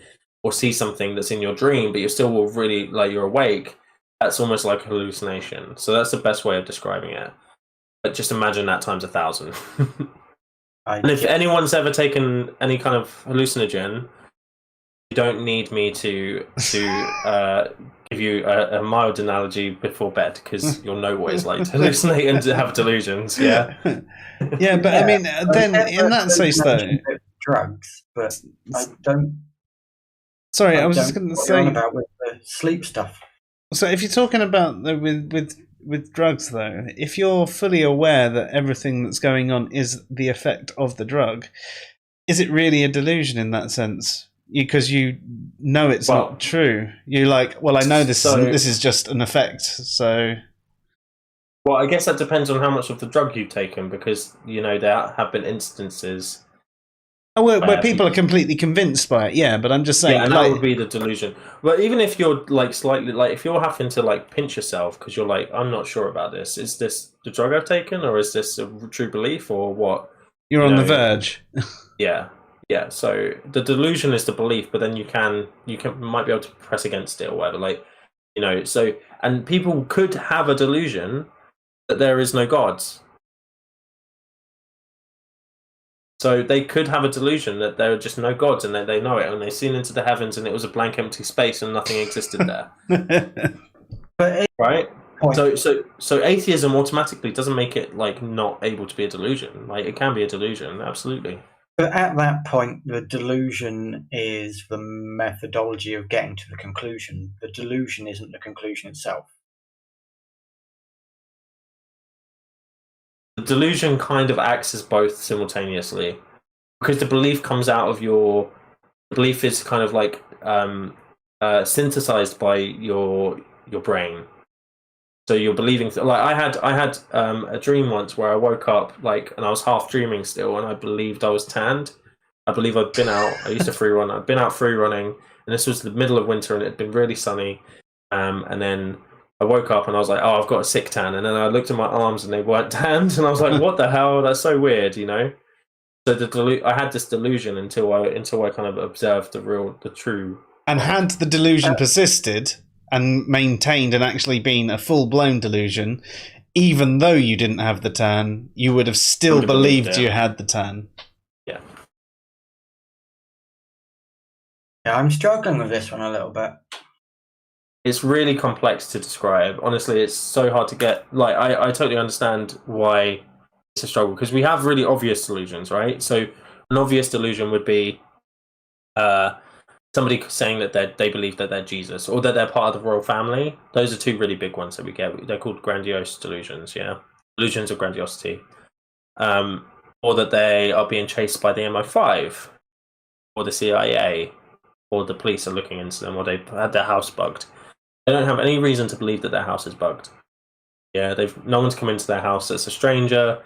or see something that's in your dream, but you're still really, like, you're awake. That's almost like a hallucination. So that's the best way of describing it. But just imagine that times 1,000. And if anyone's ever taken any kind of hallucinogen, you don't need me to give you a mild analogy before bed, because you'll know what it's like to hallucinate and to have delusions. Yeah. Yeah, but I mean, then in that case, though, drugs, but I don't. Sorry, I was just going to say about with the sleep stuff. So, if you're talking about with drugs, though, if you're fully aware that everything that's going on is the effect of the drug, is it really a delusion in that sense? Because you know it's not true. You're like, well, I know this is just an effect, so. Well, I guess that depends on how much of the drug you've taken, because there have been instances where people are completely convinced by it. Yeah, but I'm just saying, and that would be the delusion. But even if you're slightly if you're having to pinch yourself because you're I'm not sure about this. Is this the drug I've taken, or is this a true belief, or what? You're on the verge. Yeah. So the delusion is the belief, but then you might be able to press against it or whatever. So, and people could have a delusion that there is no gods. So they could have a delusion that there are just no gods, and that they know it, and they've seen into the heavens, and it was a blank, empty space, and nothing existed there. Right? So atheism automatically doesn't make it not able to be a delusion. It can be a delusion, absolutely. But at that point, the delusion is the methodology of getting to the conclusion. The delusion isn't the conclusion itself. The delusion kind of acts as both simultaneously, because the belief comes out of the belief is kind of synthesized by your brain. So you're believing I had a dream once where I woke up and I was half dreaming still, and I believed I was tanned. I believe I'd been out. I used to free run. I'd been out free running, and this was the middle of winter, and it had been really sunny. And then I woke up and I was like, "Oh, I've got a sick tan." And then I looked at my arms and they weren't tanned, and I was like, "What the hell? That's so weird," So I had this delusion until I kind of observed the true. And had the delusion persisted and maintained and actually been a full-blown delusion, even though you didn't have the tan, you would have still believed you had the tan. Yeah. Yeah, I'm struggling with this one a little bit. It's really complex to describe. Honestly, it's so hard to get. I totally understand why it's a struggle, because we have really obvious delusions, right? So an obvious delusion would be somebody saying that they believe that they're Jesus, or that they're part of the royal family. Those are two really big ones that we get. They're called grandiose delusions, delusions of grandiosity. Or that they are being chased by the MI5, or the CIA, or the police are looking into them, or they've had their house bugged. They don't have any reason to believe that their house is bugged. No one's come into their house that's a stranger.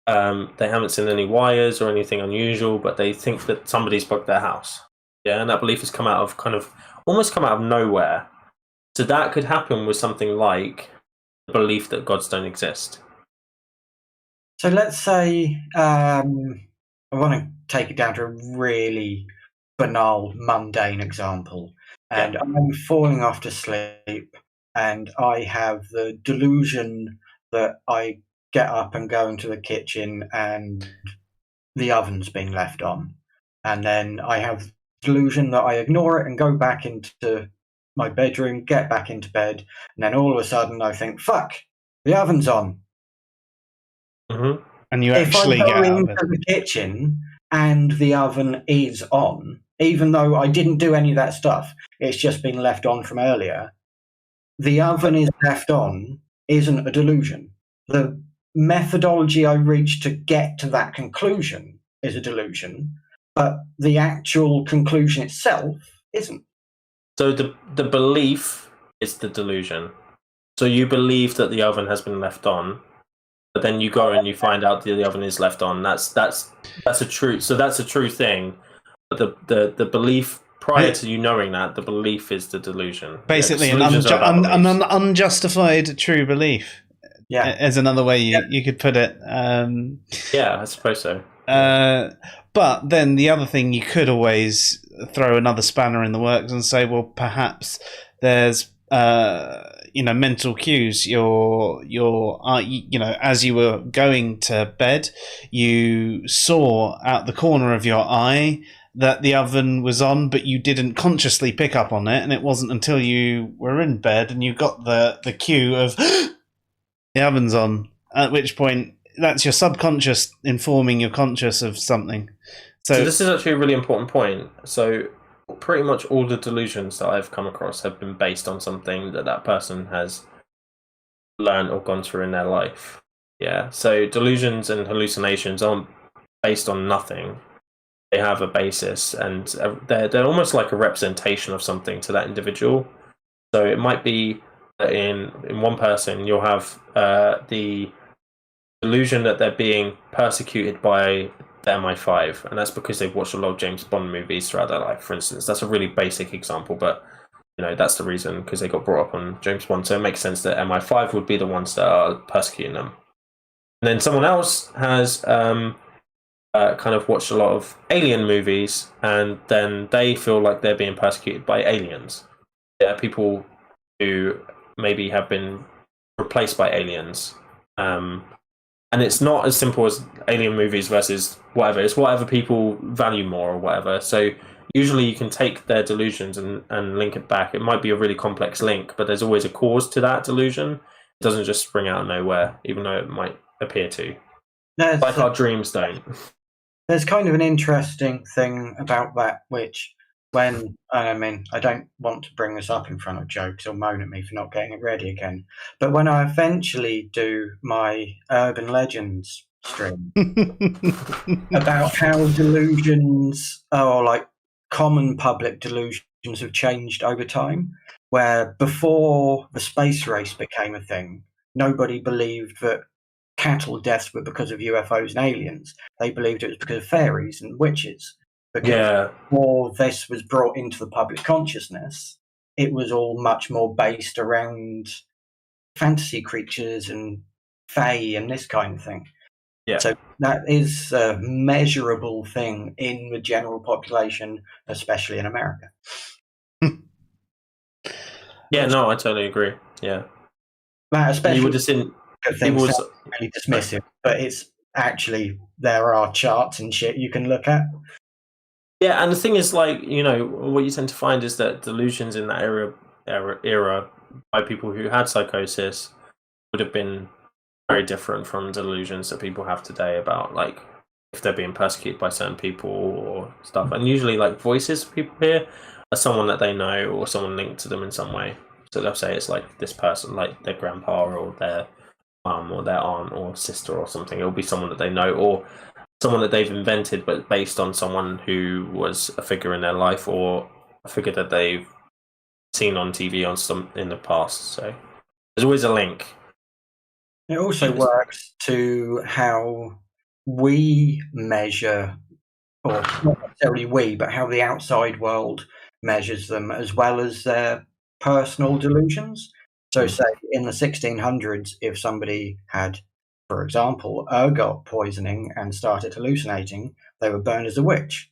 They haven't seen any wires or anything unusual, but they think that somebody's bugged their house. And that belief has come out of almost come out of nowhere. So that could happen with something like the belief that gods don't exist. So let's say I want to take it down to a really banal, mundane example. And I'm falling off to sleep, and I have the delusion that I get up and go into the kitchen and the oven's being left on. And then I have the delusion that I ignore it and go back into my bedroom, get back into bed, and then all of a sudden I think, fuck, the oven's on. Mm-hmm. And you actually get into the kitchen and the oven is on, even though I didn't do any of that stuff, it's just been left on from earlier. The oven is left on isn't a delusion. The methodology I reached to get to that conclusion is a delusion, but the actual conclusion itself isn't. So the belief is the delusion. So you believe that the oven has been left on, but then you go and you find out that the oven is left on. That's a true. So that's a true thing. But the belief prior to you knowing that, the belief is the delusion. Basically, an unjustified true belief. Yeah, is another way you could put it. Yeah, I suppose so. But then the other thing, you could always throw another spanner in the works and say, well, perhaps there's mental cues. As you were going to bed, you saw out the corner of your eye that the oven was on, but you didn't consciously pick up on it, and it wasn't until you were in bed and you got the cue of the oven's on, at which point that's your subconscious informing your conscious of something. So this is actually a really important point. So pretty much all the delusions that I've come across have been based on something that person has learned or gone through in their life. Yeah. So delusions and hallucinations aren't based on nothing. They have a basis, and they're almost like a representation of something to that individual. So it might be in one person you'll have the delusion that they're being persecuted by the MI5, and that's because they've watched a lot of James Bond movies throughout their life, for instance. That's a really basic example, but that's the reason, because they got brought up on James Bond, so it makes sense that MI5 would be the ones that are persecuting them. And then someone else has kind of watched a lot of alien movies, and then they feel like they're being persecuted by aliens. There are people who maybe have been replaced by aliens. And it's not as simple as alien movies versus whatever. It's whatever people value more or whatever. So usually you can take their delusions and link it back. It might be a really complex link, but there's always a cause to that delusion. It doesn't just spring out of nowhere, even though it might appear to. Like our dreams don't. There's kind of an interesting thing about that, which I don't want to bring this up in front of Joe, because he'll moan at me for not getting it ready again. But when I eventually do my urban legends stream about how delusions, or like common public delusions, have changed over time, where before the space race became a thing, nobody believed that cattle deaths were because of UFOs and aliens. They believed it was because of fairies and witches. Because before this was brought into the public consciousness, it was all much more based around fantasy creatures and fae and this kind of thing. Yeah. So that is a measurable thing in the general population, especially in America. Yeah, no, I totally agree. Yeah. That especially you would have seen things really dismissive, but it's actually, there are charts and shit you can look at. Yeah, and the thing is, like, what you tend to find is that delusions in that era by people who had psychosis would have been very different from delusions that people have today about, like, if they're being persecuted by certain people or stuff. And usually, like, voices people hear are someone that they know or someone linked to them in some way. So they'll say it's like this person, like their grandpa or their mum or their aunt or sister or something. It'll be someone that they know, or someone that they've invented, but based on someone who was a figure in their life or a figure that they've seen on TV on some in the past. So there's always a link. It also works to how we measure, or not necessarily we, but how the outside world measures them, as well as their personal delusions. So say in the 1600s, if somebody had, for example, ergot poisoning and started hallucinating, they were burned as a witch.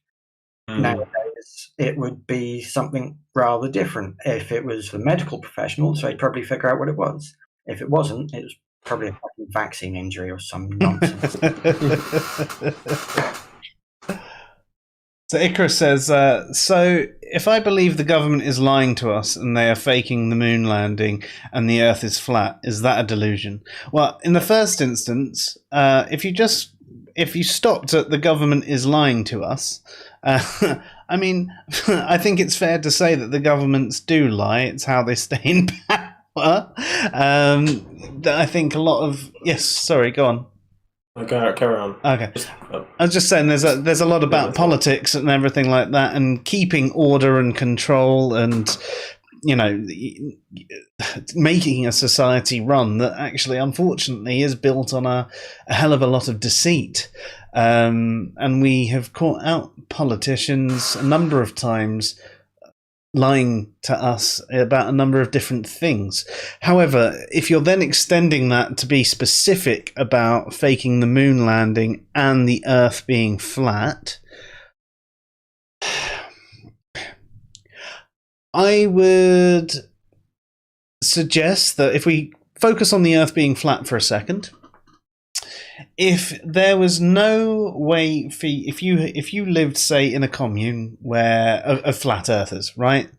Nowadays, it would be something rather different. If it was the medical professionals, they'd probably figure out what it was. If it wasn't, it was probably a fucking vaccine injury or some nonsense. So Icarus says, so if I believe the government is lying to us and they are faking the moon landing and the Earth is flat, is that a delusion? Well, in the first instance, if you stopped at the government is lying to us, I mean, I think it's fair to say that the governments do lie. It's how they stay in power. I think a lot of... Yes, sorry, go on. Carry on. Okay. I was just saying there's a lot about politics and everything like that, and keeping order and control, and making a society run that actually, unfortunately, is built on a hell of a lot of deceit. And we have caught out politicians a number of times lying to us about a number of different things. However, if you're then extending that to be specific about faking the moon landing and the Earth being flat, I would suggest that if we focus on the Earth being flat for a second, if there was no way for if you lived, say, in a commune where of flat earthers, right,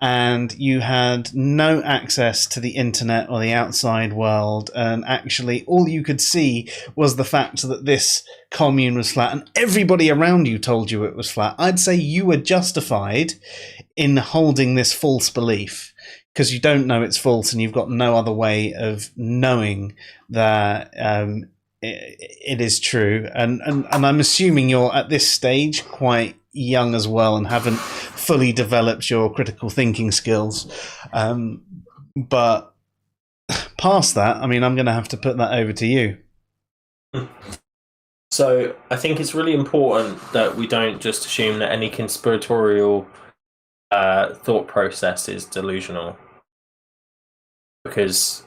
and you had no access to the internet or the outside world, and actually all you could see was the fact that this commune was flat, and everybody around you told you it was flat, I'd say you were justified in holding this false belief, because you don't know it's false and you've got no other way of knowing that it is true, and I'm assuming you're at this stage quite young as well and haven't fully developed your critical thinking skills, but past that, I mean, I'm going to have to put that over to you. So I think it's really important that we don't just assume that any conspiratorial thought process is delusional, because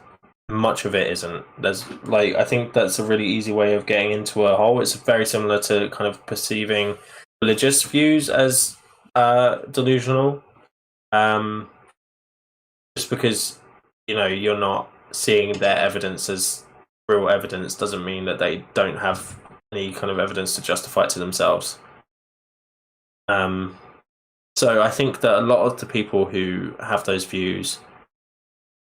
much of it isn't. I think that's a really easy way of getting into a hole. It's very similar to kind of perceiving religious views as delusional. Just because you're not seeing their evidence as real evidence doesn't mean that they don't have any kind of evidence to justify it to themselves. So I think that a lot of the people who have those views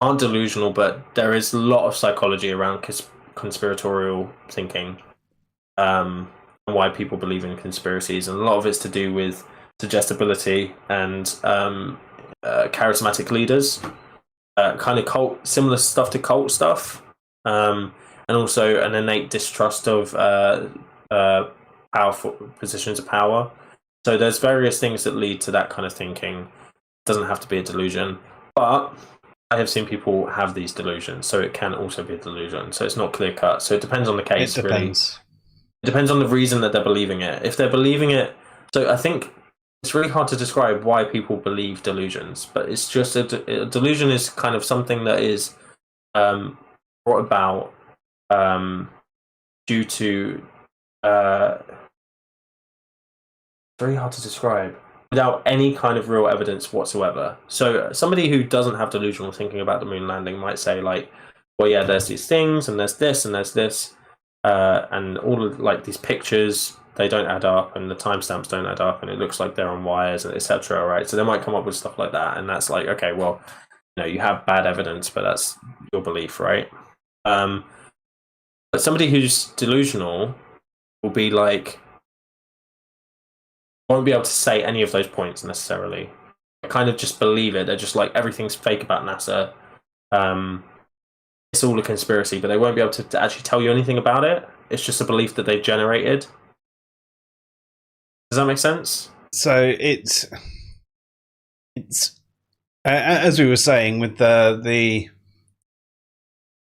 aren't delusional, but there is a lot of psychology around conspiratorial thinking, and why people believe in conspiracies, and a lot of it's to do with suggestibility and charismatic leaders, kind of similar stuff to cult stuff, and also an innate distrust of powerful positions of power. So there's various things that lead to that kind of thinking. It doesn't have to be a delusion, but I have seen people have these delusions, so it can also be a delusion. So it's not clear cut. So it depends on the case. It depends. Really. It depends on the reason that they're believing it. If they're believing it, so I think it's really hard to describe why people believe delusions, but it's just a delusion is kind of something that is brought about due to very hard to describe without any kind of real evidence whatsoever. So somebody who doesn't have delusional thinking about the moon landing might say, like, well, yeah, there's these things and there's this and there's this, and all of like these pictures, they don't add up, and the timestamps don't add up, and it looks like they're on wires, and etc. Right? So they might come up with stuff like that, and that's like, okay, well, you have bad evidence, but that's your belief, right? But somebody who's delusional will be like, won't be able to say any of those points necessarily. They kind of just believe it. They're just like, everything's fake about NASA. It's all a conspiracy, but they won't be able to actually tell you anything about it. It's just a belief that they've generated. Does that make sense? So it's as we were saying with the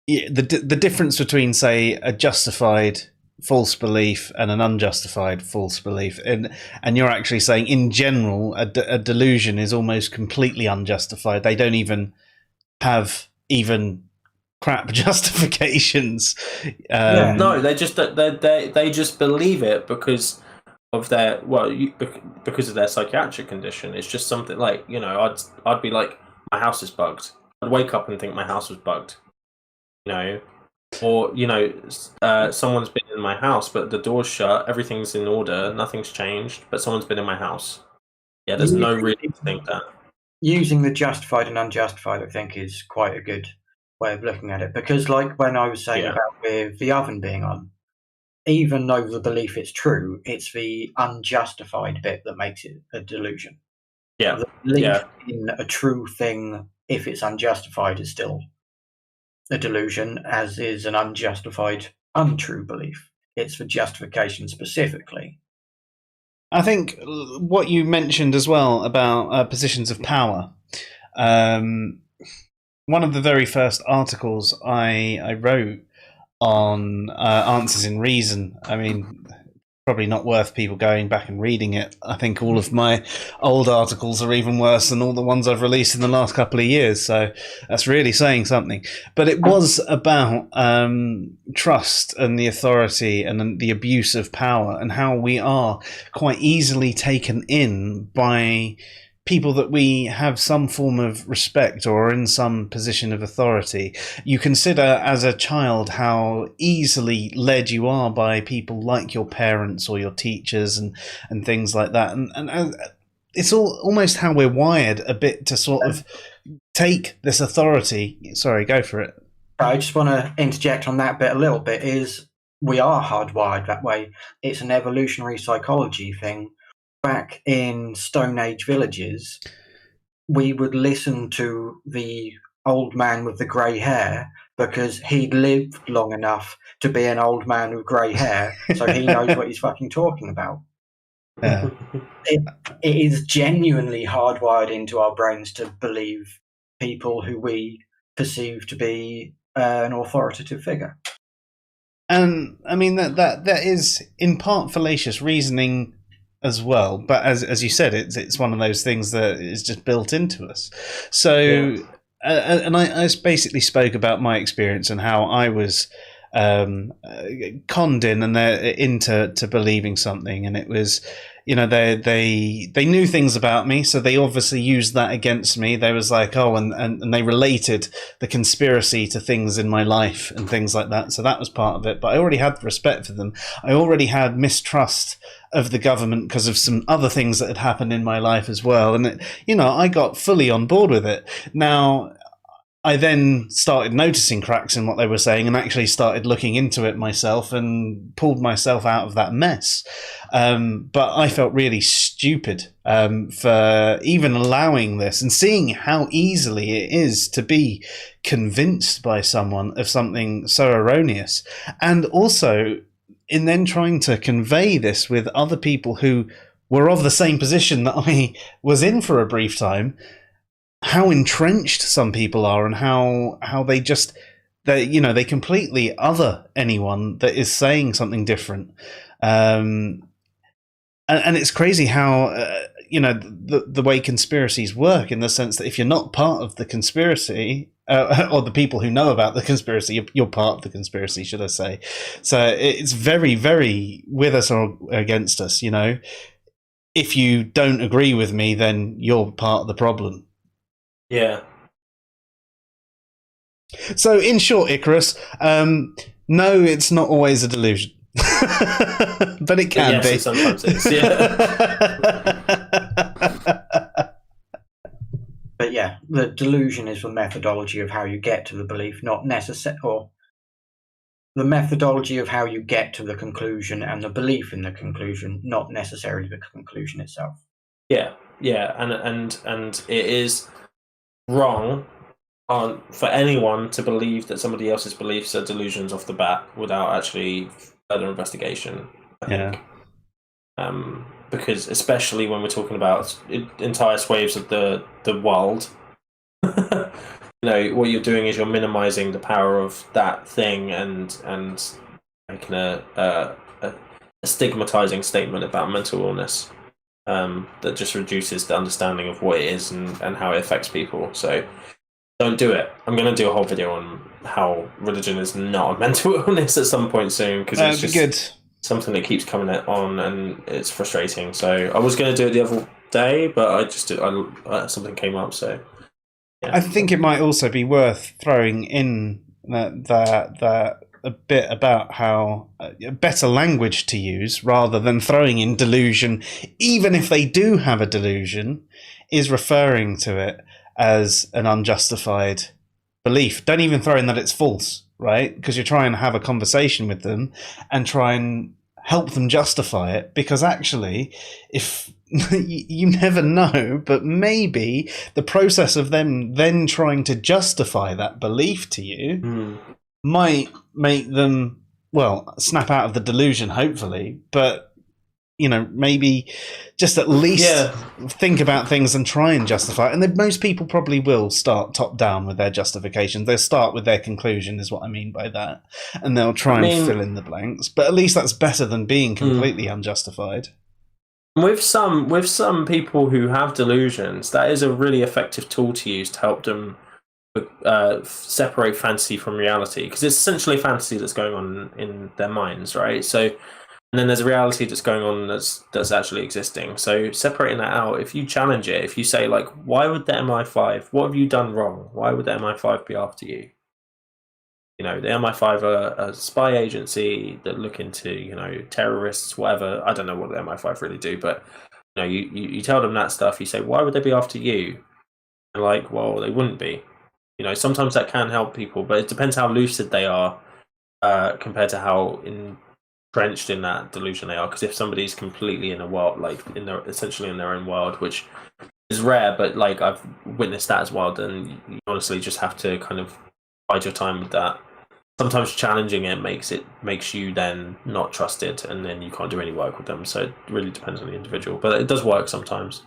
difference between, say, a justified false belief and an unjustified false belief, and you're actually saying in general a delusion is almost completely unjustified. They don't even have even crap justifications. No, they just believe it because of their because of their psychiatric condition. It's just something like, I'd be like, my house is bugged. I'd wake up and think my house was bugged, or someone's been in my house but the door's shut, everything's in order, nothing's changed, but someone's been in my house. Yeah, there's no reason to think that. Using the justified and unjustified, I think, is quite a good way of looking at it, because like when I was saying about with the oven being on, even though the belief is true, it's the unjustified bit that makes it a delusion. Yeah. The belief in a true thing, if it's unjustified, is still a delusion, as is an unjustified, untrue belief. It's the justification specifically. I think what you mentioned as well about positions of power. One of the very first articles I wrote on Answers in Reason, I mean, probably not worth people going back and reading it. I think all of my old articles are even worse than all the ones I've released in the last couple of years, so that's really saying something. But it was about trust and the authority and the abuse of power, and how we are quite easily taken in by people that we have some form of respect or are in some position of authority. You consider as a child how easily led you are by people like your parents or your teachers and things like that. And it's almost how we're wired a bit to sort of take this authority. Sorry, go for it. I just want to interject on that bit a little bit. Is we are hardwired that way. It's an evolutionary psychology thing. Back in Stone Age villages, we would listen to the old man with the grey hair because he'd lived long enough to be an old man with grey hair, so he knows what he's fucking talking about. Yeah. It is genuinely hardwired into our brains to believe people who we perceived to be an authoritative figure. And I mean that is in part fallacious reasoning as well, but as you said, it's one of those things that is just built into us. So, yeah. And I basically spoke about my experience and how I was conned in and they're into believing something, and it was, you know, they knew things about me, so they obviously used that against me. They was like, oh, and they related the conspiracy to things in my life and things like that. So that was part of it. But I already had respect for them. I already had mistrust of the government because of some other things that had happened in my life as well. And I got fully on board with it. Now, I then started noticing cracks in what they were saying and actually started looking into it myself and pulled myself out of that mess. But I felt really stupid for even allowing this and seeing how easily it is to be convinced by someone of something so erroneous. And also in then trying to convey this with other people who were of the same position that I was in for a brief time, how entrenched some people are and how they completely other anyone that is saying something different. And it's crazy how, the way conspiracies work, in the sense that if you're not part of the conspiracy, or the people who know about the conspiracy, you're part of the conspiracy, should I say. So it's very, very with us or against us, you know. If you don't agree with me, then you're part of the problem. Yeah. So, in short, Icarus, no, it's not always a delusion. But it can be. Sometimes it's, yeah. But yeah, the delusion is the methodology of how you get to the belief, not necessarily, or the methodology of how you get to the conclusion and the belief in the conclusion, not necessarily the conclusion itself. Yeah, and it is wrong for anyone to believe that somebody else's beliefs are delusions off the bat without actually further investigation, I think. Because especially when we're talking about entire swathes of the world, what you're doing is you're minimizing the power of that thing and making a stigmatizing statement about mental illness that just reduces the understanding of what it is and how it affects people. So don't do it. I'm going to do a whole video on how religion is not a mental illness at some point soon, because it's just good. Something that keeps coming on and it's frustrating. So I was going to do it the other day, but something came up. So yeah. I think it might also be worth throwing in that a bit about how better language to use rather than throwing in delusion, even if they do have a delusion, is referring to it as an unjustified belief. Don't even throw in that it's false, right? Because you're trying to have a conversation with them and try and help them justify it, because actually, if you never know, but maybe the process of them then trying to justify that belief to you might make them, snap out of the delusion, hopefully, but maybe just at least think about things and try and justify it. And then most people probably will start top down with their justifications. They'll start with their conclusion, is what I mean by that. And they'll try and fill in the blanks. But at least that's better than being completely unjustified. With some people who have delusions, that is a really effective tool to use to help them separate fantasy from reality. Because it's essentially fantasy that's going on in their minds, right? So, and then there's a reality that's going on that's actually existing. So separating that out, if you challenge it, if you say, like, why would the MI5, what have you done wrong? Why would the MI5 be after you? The MI5 are a spy agency that look into, terrorists, whatever. I don't know what the MI5 really do, but, you tell them that stuff. You say, why would they be after you? And like, well, they wouldn't be. Sometimes that can help people, but it depends how lucid they are compared to how entrenched in that delusion they are. Because if somebody's completely in a world, like essentially in their own world, which is rare, but like I've witnessed that as well, then you honestly just have to kind of bide your time with that. Sometimes challenging it makes you then not trusted, and then you can't do any work with them. So it really depends on the individual, but it does work sometimes.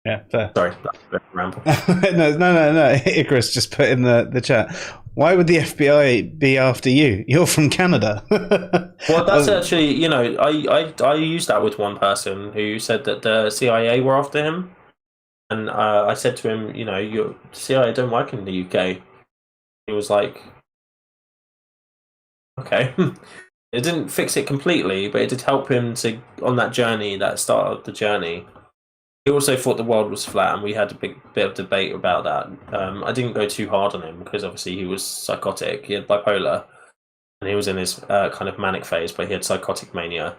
Yeah, fair. Sorry, that's a bit of a ramble. No. Icarus just put in the chat. Why would the FBI be after you? You're from Canada. Well, that's actually, I used that with one person who said that the CIA were after him. And I said to him, your CIA don't work in the UK. He was like, okay. It didn't fix it completely, but it did help him on that journey, that start of the journey. He also thought the world was flat, and we had a big bit of debate about that. I didn't go too hard on him because obviously he was psychotic. He had bipolar, and he was in his kind of manic phase, but he had psychotic mania.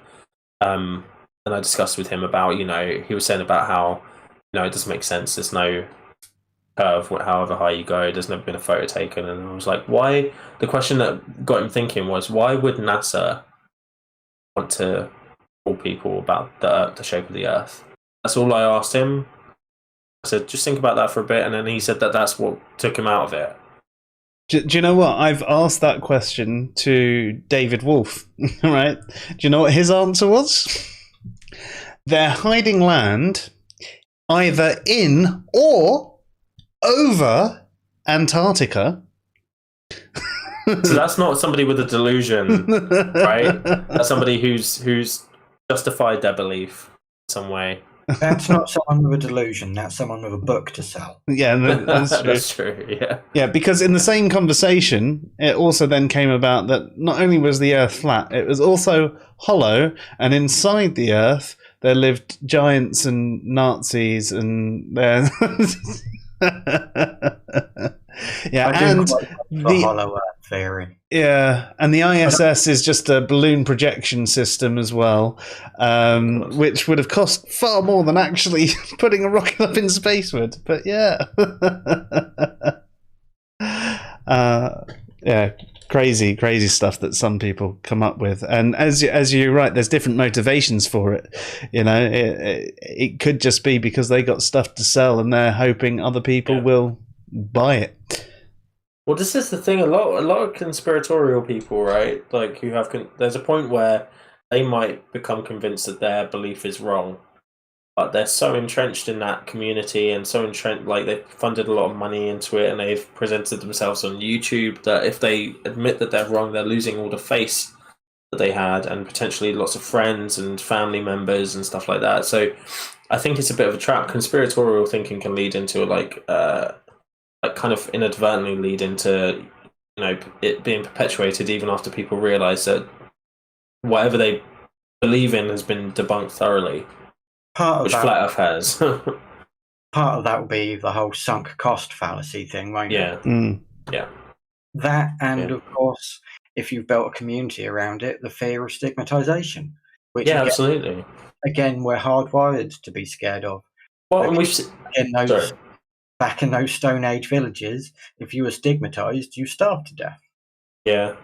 And I discussed with him about, he was saying about how, it doesn't make sense. There's no curve, however high you go. There's never been a photo taken, and I was like, why? The question that got him thinking was, why would NASA want to tell people about the shape of the Earth? That's all I asked him. I said, just think about that for a bit, and then he said that's what took him out of it. Do you know what? I've asked that question to David Wolf, right? Do you know what his answer was? They're hiding land either in or over Antarctica. So that's not somebody with a delusion, right? That's somebody who's justified their belief in some way. That's not someone with a delusion. That's someone with a book to sell. Yeah, that's true. That's true. Yeah. Yeah, because in the same conversation, it also then came about that not only was the Earth flat, it was also hollow, and inside the Earth there lived giants and Nazis, and there. Yeah, and the hollow Earth theory. Yeah, and the ISS is just a balloon projection system as well, which would have cost far more than actually putting a rocket up in space would. But yeah, yeah, crazy stuff that some people come up with. And as you're right, there's different motivations for it. It could just be because they got stuff to sell and they're hoping other people will buy it. Well, this is the thing. A lot of conspiratorial people, right? Like who have there's a point where they might become convinced that their belief is wrong, but they're so entrenched in that community and so entrenched, like they've funded a lot of money into it and they've presented themselves on YouTube, that if they admit that they're wrong, they're losing all the face that they had and potentially lots of friends and family members and stuff like that. So I think it's a bit of a trap. Conspiratorial thinking can lead into kind of inadvertently lead into it being perpetuated even after people realize that whatever they believe in has been debunked thoroughly, which Flat Earth has. Part of that will be the whole sunk cost fallacy thing, won't it? Yeah. That, and of course, if you've built a community around it, the fear of stigmatization, which absolutely. Again, we're hardwired to be scared of. Well, and back in those Stone Age villages, if you were stigmatized, you starved to death. Yeah.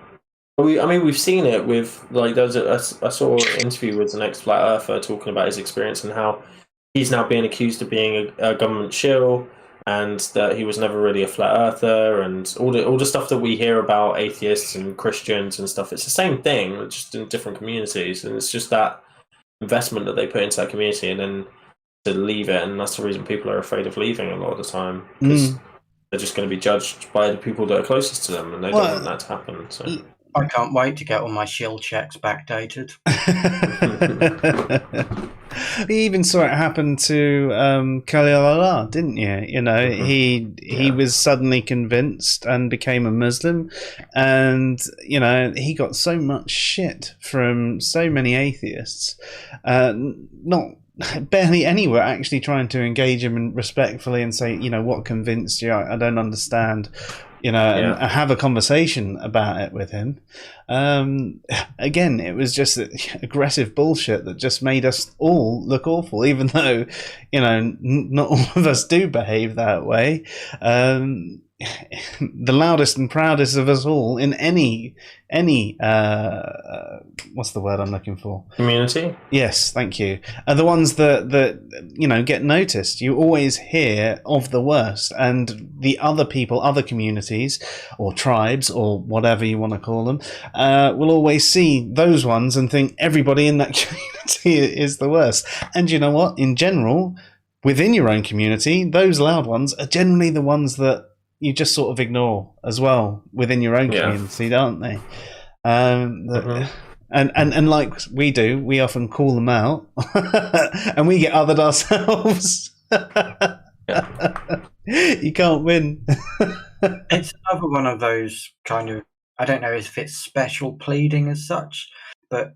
We've seen it with, like, I saw an interview with an ex-Flat Earther talking about his experience and how he's now being accused of being a government shill and that he was never really a Flat Earther and all the stuff that we hear about atheists and Christians and stuff. It's the same thing, just in different communities, and it's just that investment that they put into that community and then to leave it, and that's the reason people are afraid of leaving a lot of the time, because they're just going to be judged by the people that are closest to them, and they don't want that to happen. So I can't wait to get all my shill checks backdated. You even saw it happen to Khalil, didn't you? He was suddenly convinced and became a Muslim, and he got so much shit from so many atheists, not barely anywhere actually trying to engage him respectfully and say, what convinced you? I don't understand. And have a conversation about it with him. Again, it was just aggressive bullshit that just made us all look awful, even though, not all of us do behave that way. The loudest and proudest of us all in any what's the word I'm looking for? Community? Yes, thank you. Are the ones that get noticed. You always hear of the worst, and the other people, other communities or tribes or whatever you want to call them, will always see those ones and think everybody in that community is the worst. And you know what? In general, within your own community, those loud ones are generally the ones that you just sort of ignore as well within your own community, aren't they? And like we do, we often call them out, and we get othered ourselves. You can't win. It's another one of those kind of, I don't know if it's special pleading as such, but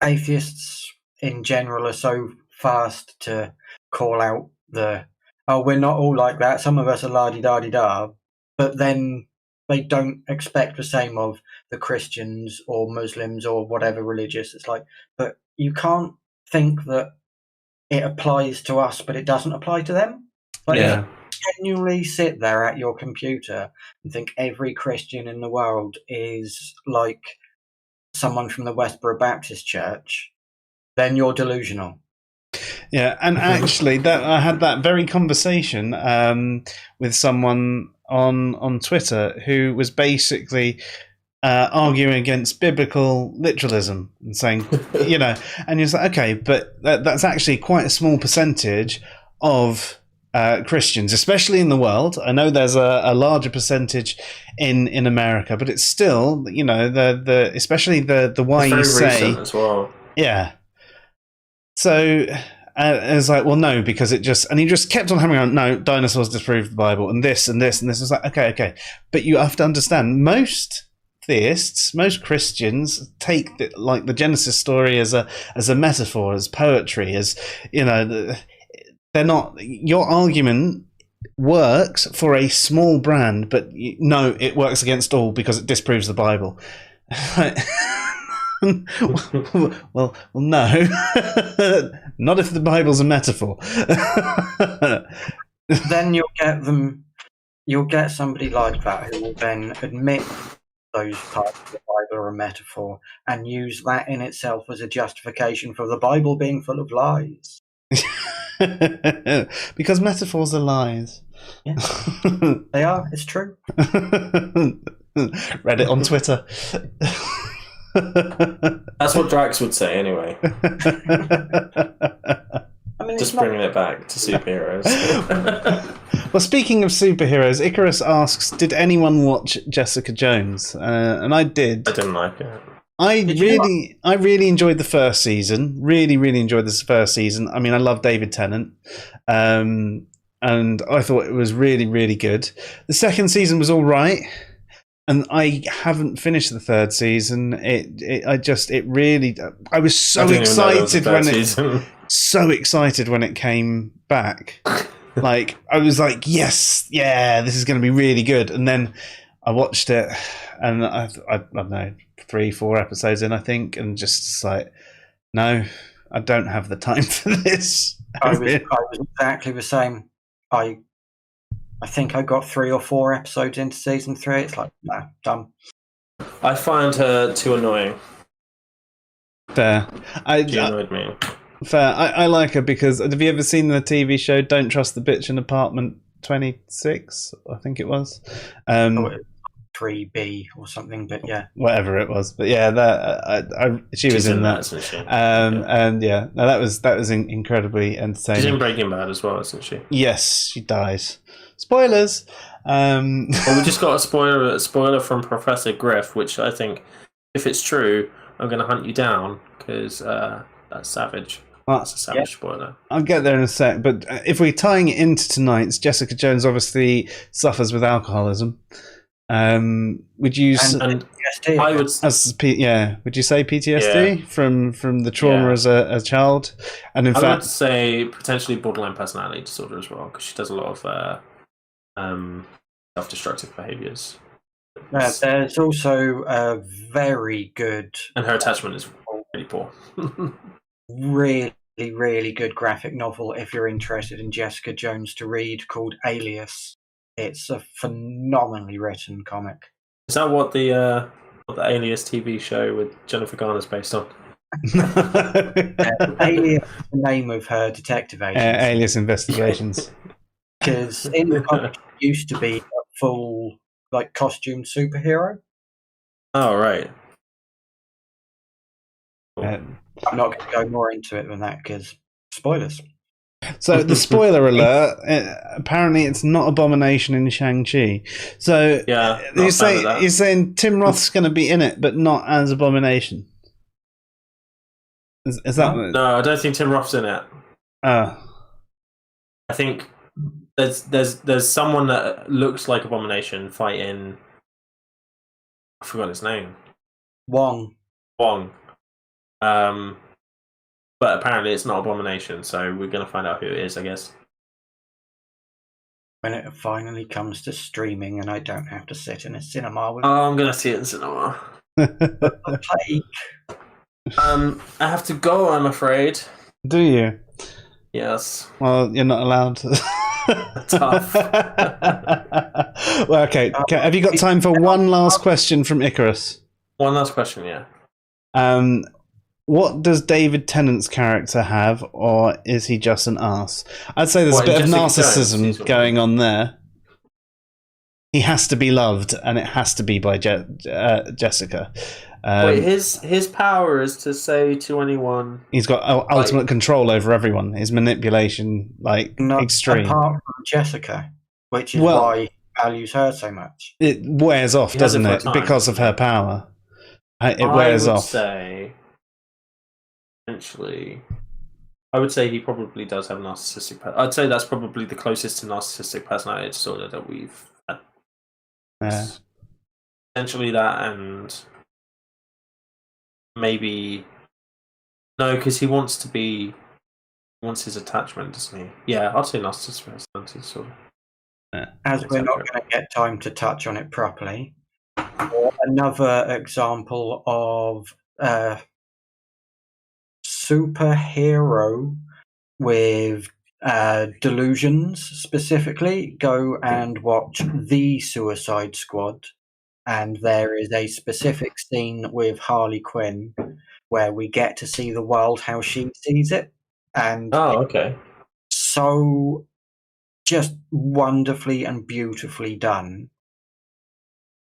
atheists in general are so fast to call out we're not all like that, some of us are la-di-da-di-da, but then they don't expect the same of the Christians or Muslims or whatever religious. It's like, but you can't think that it applies to us, but it doesn't apply to them. Like, yeah. Genuinely sit there at your computer and think every Christian in the world is like someone from the Westboro Baptist Church, then you're delusional. Yeah, and actually, I had that very conversation with someone on Twitter who was basically arguing against biblical literalism and saying, and he's like, okay, but that's actually quite a small percentage of Christians, especially in the world. I know there's a larger percentage in America, but it's still, the especially the why you say as well. Yeah. So it's like, well, no, because it just, and he just kept on hammering on, no, dinosaurs disprove the Bible, and this and this and this. It's like, okay, but you have to understand, most theists, most Christians take the Genesis story as a metaphor, as poetry, as they're not. Your argument works for a small brand, but no, it works against all because it disproves the Bible. well, no, not if the Bible's a metaphor. Then you'll get somebody like that who will then admit those parts of the Bible are a metaphor and use that in itself as a justification for the Bible being full of lies. Because metaphors are lies. Yeah, they are. It's true. Read it on Twitter. That's what Drax would say anyway. I mean, just bringing it back to superheroes. Well, speaking of superheroes, Icarus asks, did anyone watch Jessica Jones? And I did. I didn't like it. I really enjoyed the first season. Really, really enjoyed this first season. I mean, I love David Tennant. And I thought it was really, really good. The second season was all right. And I haven't finished the third season. I was so excited when it came back. Like, I was like, yes, yeah, this is going to be really good. And then I watched it, and I don't know, 3-4 episodes in, I think, and just like, no, I don't have the time for this. I was exactly the same. I think I got 3 or 4 episodes into season 3. It's like, nah, done. I find her too annoying. Fair. She annoyed me. Fair. I like her because, have you ever seen the TV show Don't Trust the Bitch in Apartment 26? I think it was. 3B or something, but yeah. Whatever it was. But yeah, she was in that. Isn't she? And yeah, no, that was incredibly entertaining. She's in Breaking Bad as well, isn't she? Yes, she dies. Spoilers. Well, we just got a spoiler from Professor Griff, which I think, if it's true, I'm going to hunt you down because that's savage. That's a savage spoiler. I'll get there in a sec. But if we're tying it into tonight's, Jessica Jones obviously suffers with alcoholism. Would you and PTSD? Would you say PTSD from the trauma as a child? And in fact, I would say potentially borderline personality disorder as well, because she does a lot of self-destructive behaviors. There's also a very good, and her attachment is really poor. really, really good graphic novel if you're interested in Jessica Jones to read, called Alias. It's a phenomenally written comic. Is that what the Alias TV show with Jennifer Garner is based on? Alias is the name of her detective agency. Alias Investigations. Because in the comic, she used to be a full costume superhero. Oh, right. I'm not going to go more into it than that because spoilers. So the spoiler alert, apparently it's not Abomination in Shang-Chi. So Yeah, you're saying Tim Roth's going to be in it, but not as Abomination. Is that... No, I don't think Tim Roth's in it. I think there's someone that looks like Abomination fighting... I forgot his name. Wong. But apparently it's not Abomination, so we're going to find out who it is, I guess. When it finally comes to streaming and I don't have to sit in a cinema with... Oh, I'm going to see it in cinema. the plague. I have to go, I'm afraid. Do you? Yes. Well, you're not allowed to. Tough. Well, okay. Have you got time for one last question from Icarus? One last question, yeah. What does David Tennant's character have, or is he just an arse? I'd say there's a bit of narcissism going on there. He has to be loved, and it has to be by Jessica. Wait, his power is to say to anyone... He's got ultimate control over everyone. His manipulation, extreme. Apart from Jessica, which is why he values her so much. It wears off, doesn't it? Because of her power. It wears off. I would say he probably does have narcissistic... I'd say that's probably the closest to narcissistic personality disorder that we've had. Yeah. Essentially that, and maybe... No, because he wants his attachment, doesn't he? Yeah, I'd say narcissistic personality disorder. Yeah. As we're not going to get time to touch on it properly, another example of superhero with delusions specifically, go and watch The Suicide Squad, and there is a specific scene with Harley Quinn where we get to see the world how she sees it, and so just wonderfully and beautifully done.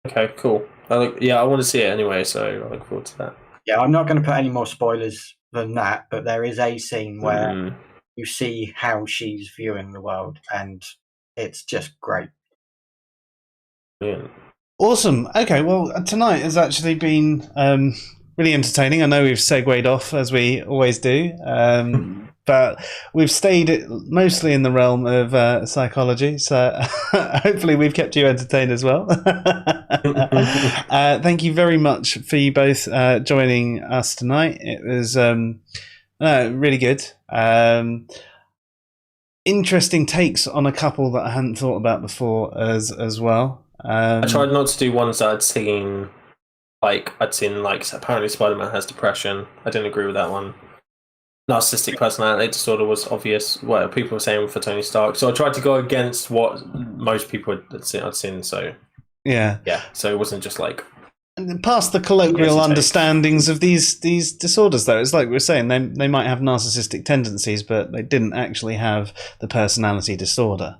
Okay, cool. I want to see it anyway, so I look forward to that. Yeah, I'm not going to put any more spoilers than that, but there is a scene where you see how she's viewing the world, and it's just great. Yeah. Awesome. Okay, well, tonight has actually been really entertaining. I know we've segued off, as we always do, but we've stayed mostly in the realm of psychology, so hopefully we've kept you entertained as well. Thank you very much for you both joining us tonight. It was really good. Interesting takes on a couple that I hadn't thought about before as well. I tried not to do ones that I'd seen, apparently Spiderman has depression. I didn't agree with that one. Narcissistic personality disorder was obvious, what people were saying for Tony Stark. So I tried to go against what most people had seen. So yeah. So it wasn't just past the colloquial understandings of these disorders, though. It's like we were saying, they might have narcissistic tendencies, but they didn't actually have the personality disorder.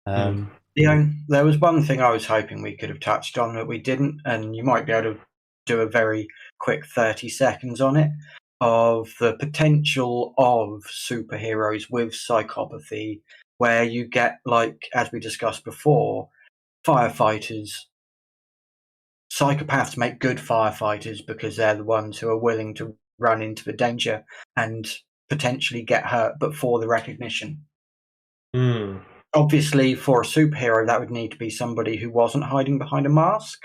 There was one thing I was hoping we could have touched on that we didn't, and you might be able to do a very quick 30 seconds on it, of the potential of superheroes with psychopathy, where you get, as we discussed before, firefighters. Psychopaths make good firefighters because they're the ones who are willing to run into the danger and potentially get hurt, but for the recognition. Obviously, for a superhero, that would need to be somebody who wasn't hiding behind a mask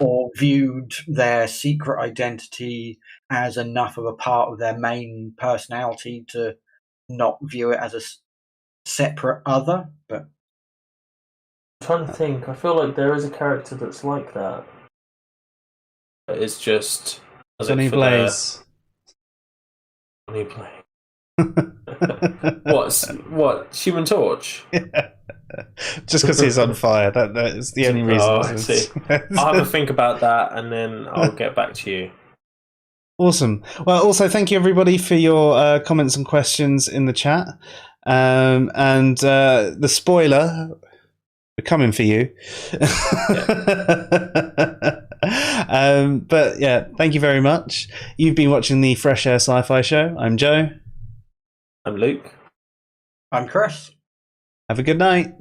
or viewed their secret identity as enough of a part of their main personality to not view it as a separate other. But I'm trying to think. I feel like there is a character that's like that. It's just Johnny Blaze. Johnny Blaze. What? Human Torch? Yeah. Just because he's on fire. That is the only reason. I see. I'll have a think about that, and then I'll get back to you. Awesome. Well, also thank you everybody for your comments and questions in the chat. And the spoiler, we're coming for you. But yeah, thank you very much. You've been watching the Fresh Air Sci-Fi Show. I'm Joe. I'm Luke. I'm Chris. Have a good night.